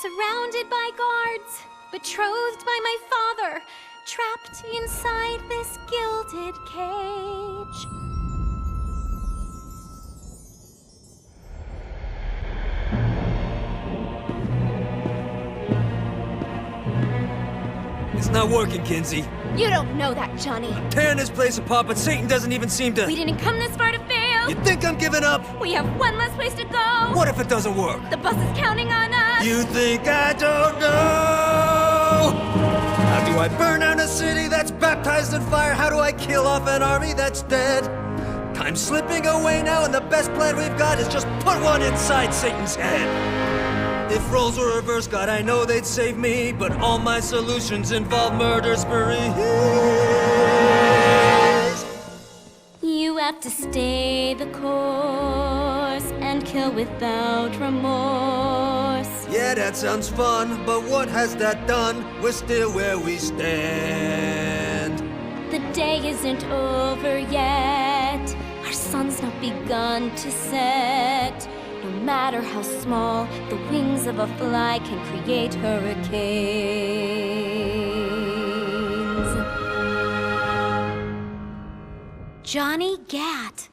surrounded by guards, betrothed by my father, trapped inside this gilded cage. It's not working, Kinsey. You don't know that, Johnny. Tearing this place apart, but Satan doesn't even seem to... We didn't come this far to fail. You think I'm giving up? We have one less place to go. What if it doesn't work? The bus is counting on us. You think I don't know? How do I burn down a city that's baptized in fire? How do I kill off an army that's dead? Time's slipping away now, and the best plan we've got is just put one inside Satan's head. If roles were reversed, God, I know they'd save me, but all my solutions involve murder sprees. You have to stay the course and kill without remorse. Yeah, that sounds fun, but what has that done? We're still where we stand. The day isn't over yet. Our sun's not begun to set. No matter how small, the wings of a fly can create hurricanes. Johnny Gat.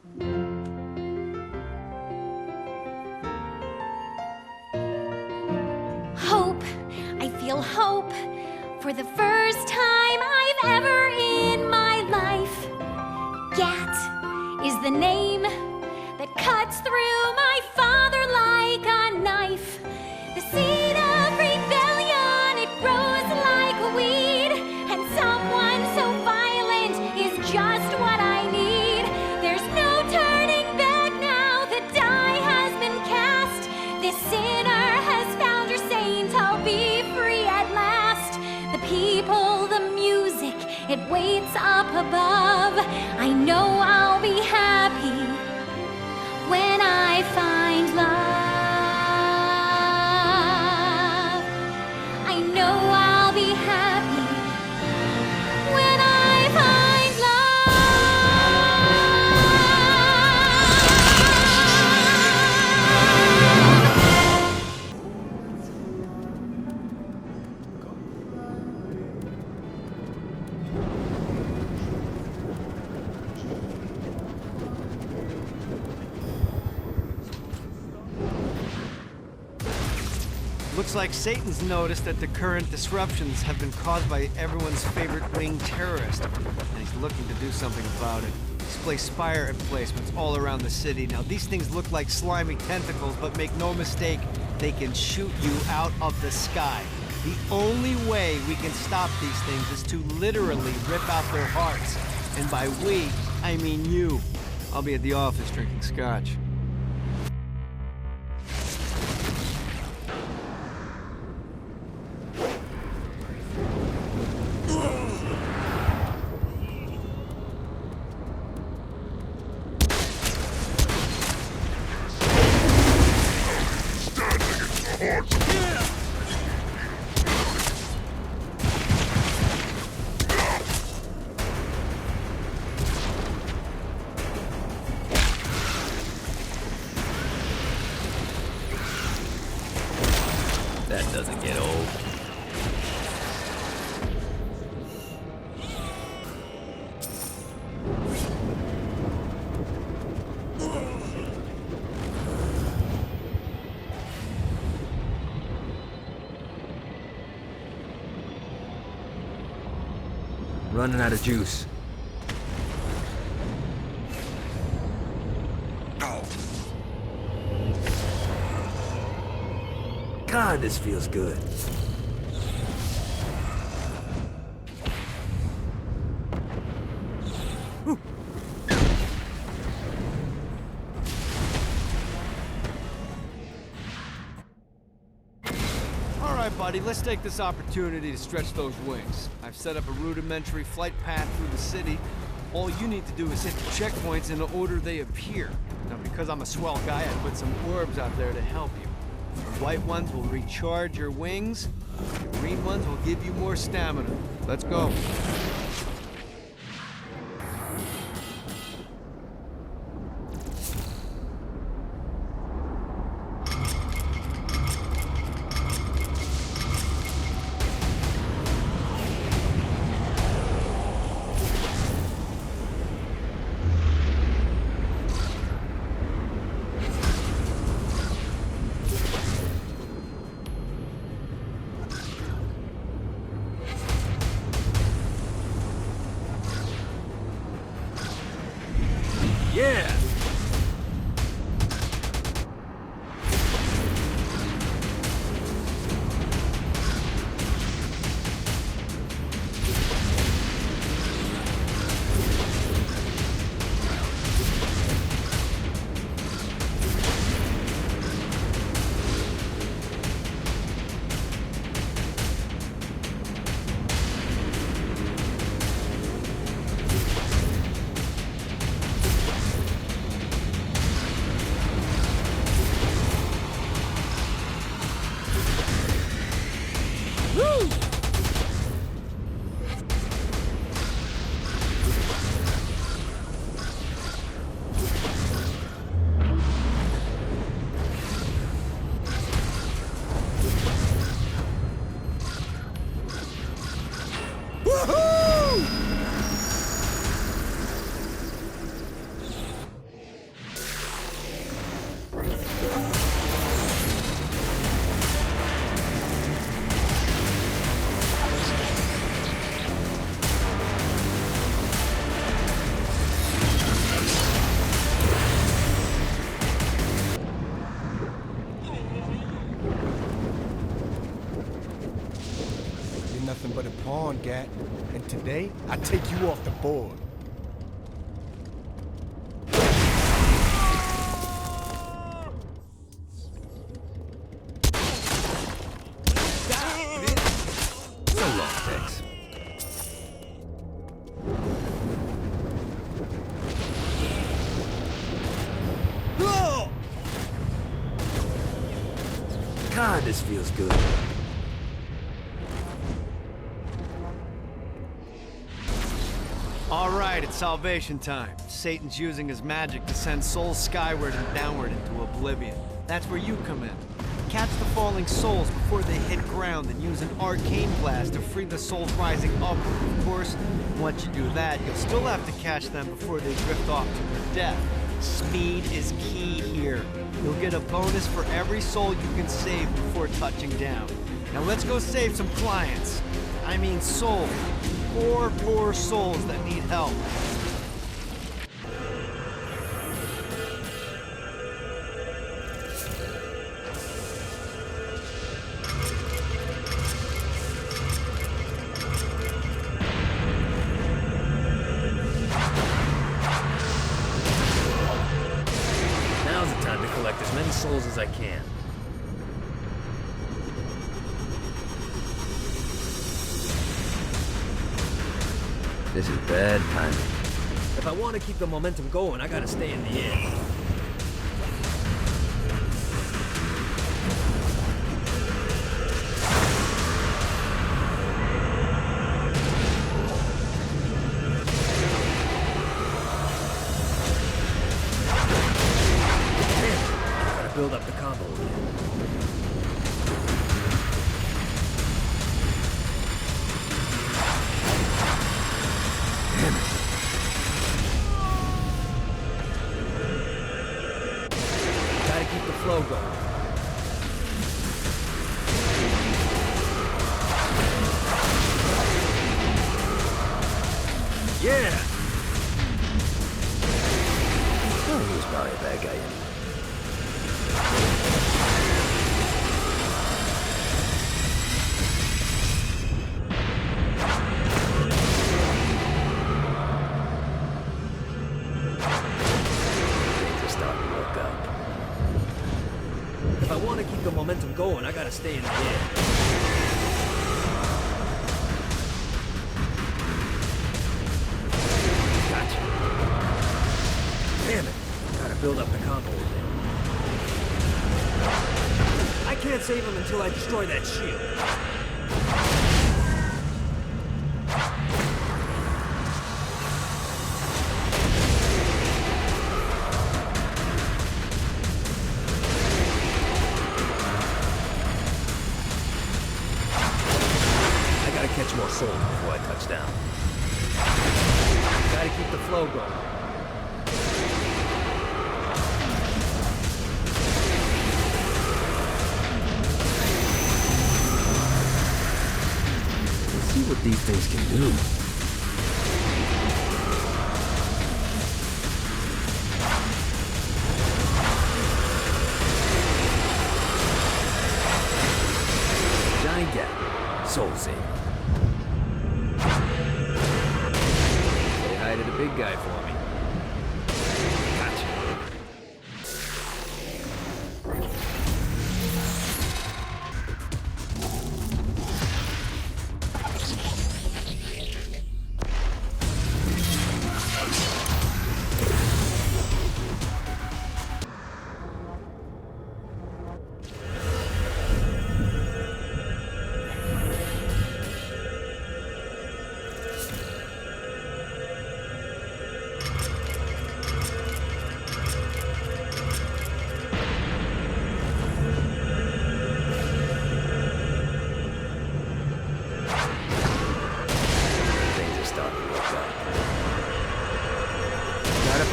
Hope. I feel hope for the first time I've ever in my life. Gat is the name that cuts through my father like a knife. The seed of rebellion, it grows like a weed, and someone so violent is just what I need. There's no turning back now, the die has been cast. This sinner has found her saint, I'll be free at last. The people, the music, it waits up above. I know I'll be happy when I find love. I know I'll be happy when I find Looks like Satan's noticed that the current disruptions have been caused by everyone's favorite winged terrorist, and he's looking to do something about it. He's placed spire emplacements all around the city. Now, these things look like slimy tentacles, but make no mistake, they can shoot you out of the sky. The only way we can stop these things is to literally rip out their hearts. And by we, I mean you. I'll be at the office drinking scotch. That doesn't get old. Running out of juice. God, this feels good. Whew. All right, buddy, let's take this opportunity to stretch those wings. I've set up a rudimentary flight path through the city. All you need to do is hit the checkpoints in the order they appear. Now, because I'm a swell guy, I put some orbs out there to help you. The white ones will recharge your wings. The green ones will give you more stamina. Let's go. Yeah! Nothing but a pawn, Gat. And today, I take you off the board. So long, Tex. God, this feels good. All right, it's salvation time. Satan's using his magic to send souls skyward and downward into oblivion. That's where you come in. Catch the falling souls before they hit ground and use an arcane blast to free the souls rising upward. Of course, once you do that, you'll still have to catch them before they drift off to their death. Speed is key here. You'll get a bonus for every soul you can save before touching down. Now let's go save some clients. I mean souls. Poor souls that need help. Now's the time to collect as many souls as I can. This is bad timing. If I want to keep the momentum going, I gotta stay in the air. Gotta build up the combo again. Flow going. the momentum going, I gotta stay in the air. Gotcha. Damn it. Gotta build up the combo again. I can't save him until I destroy that shield. Catch more souls before I touch down. Gotta keep the flow going. Let's see what these things can do. Johnny Gap, Soul Saver. To the big guy for me. Gotcha.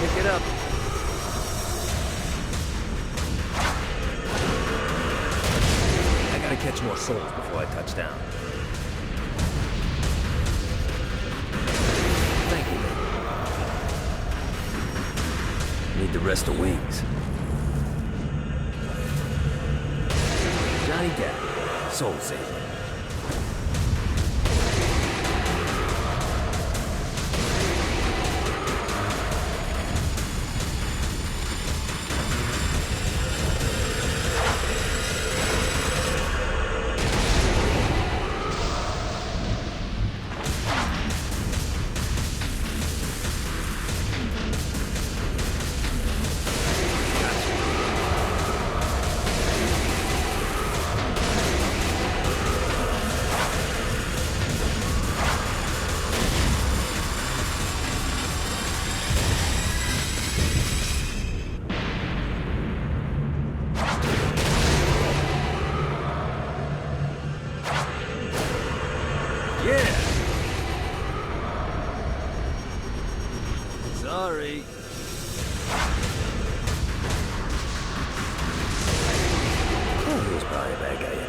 Pick it up. I gotta catch more souls before I touch down. Thank you, man. Need the rest of wings. Johnny Gap, Soul Saver. Sorry. Oh, he was probably a bad guy anyway.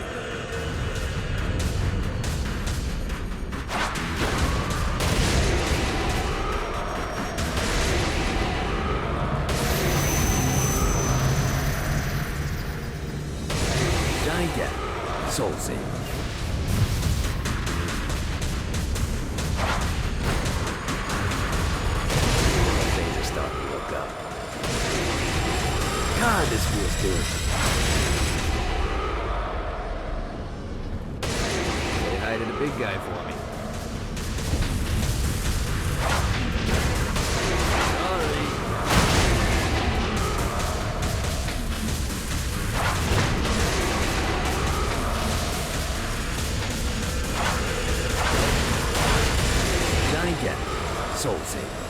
Johnny Gap, Soul Saver. God, this feels good. Say hi to the big guy for me. Sorry. Johnny Gap, Soul Saver.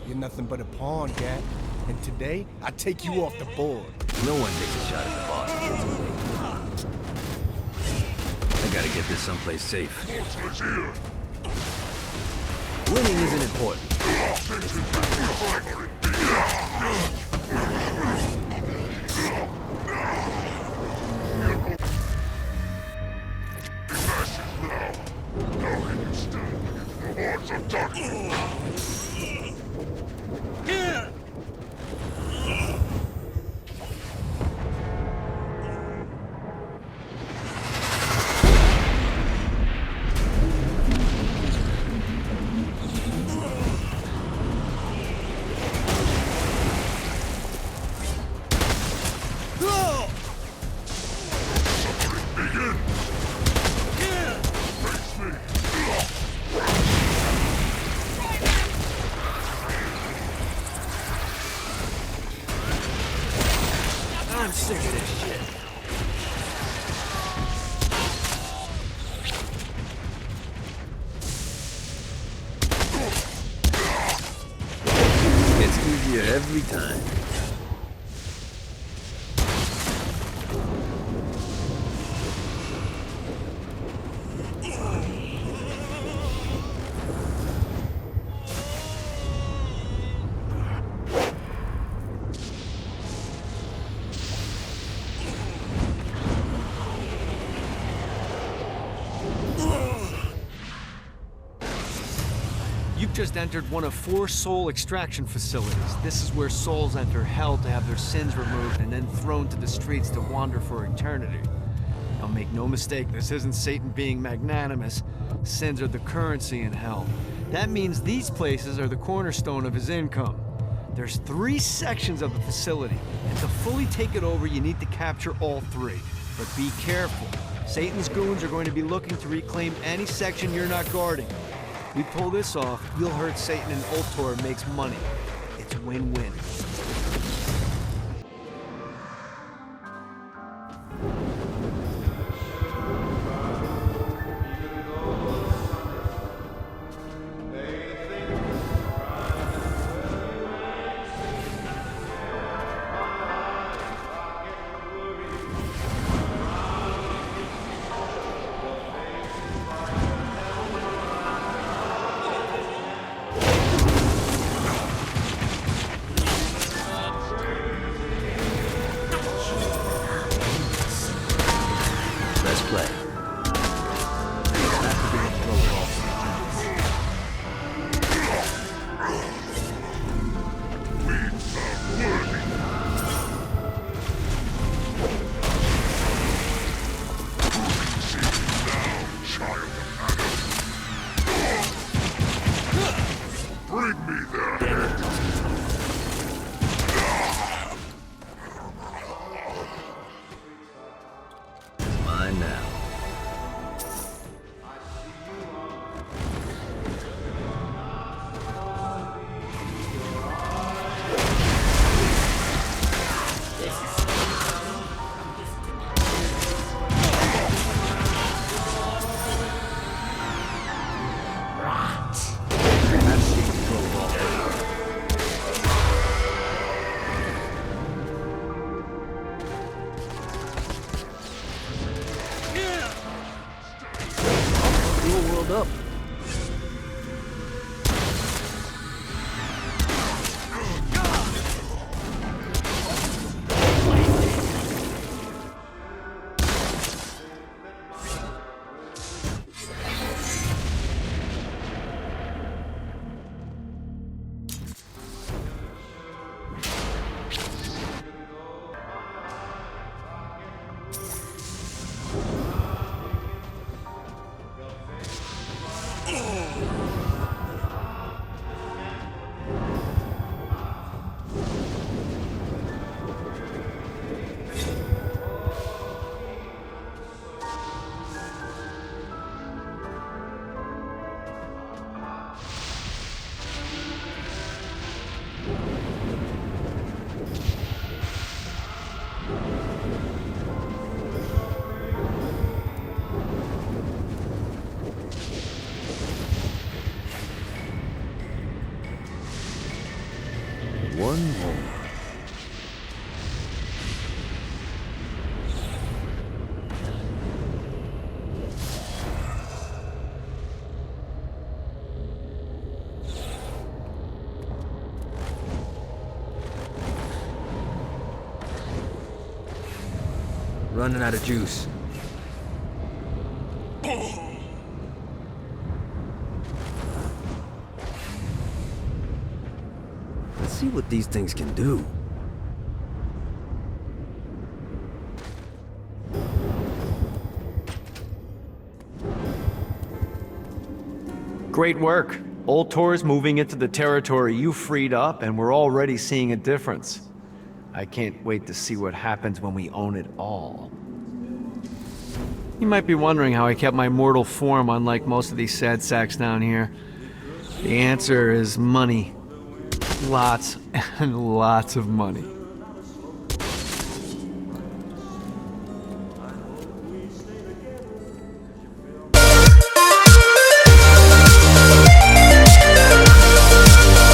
You're nothing but a pawn, Gat. And today, I take you off the board. No one takes a shot at the boss. I gotta get this someplace safe. Winning isn't important. I'm sick of this shit. Gets easier every time. You've just entered one of 4 soul extraction facilities. This is where souls enter hell to have their sins removed and then thrown to the streets to wander for eternity. Now make no mistake, this isn't Satan being magnanimous. Sins are the currency in hell. That means these places are the cornerstone of his income. There's 3 sections of the facility, and to fully take it over, you need to capture all 3. But be careful. Satan's goons are going to be looking to reclaim any section you're not guarding. We pull this off, you'll hurt Satan and Ultor makes money. It's win-win. Let's play. Bring me there. Mine now. Up. One more. running out of juice. Let's see what these things can do. Great work. Ultor's moving into the territory you freed up, and we're already seeing a difference. I can't wait to see what happens when we own it all. You might be wondering how I kept my mortal form unlike most of these sad sacks down here. The answer is money. Lots and lots of money.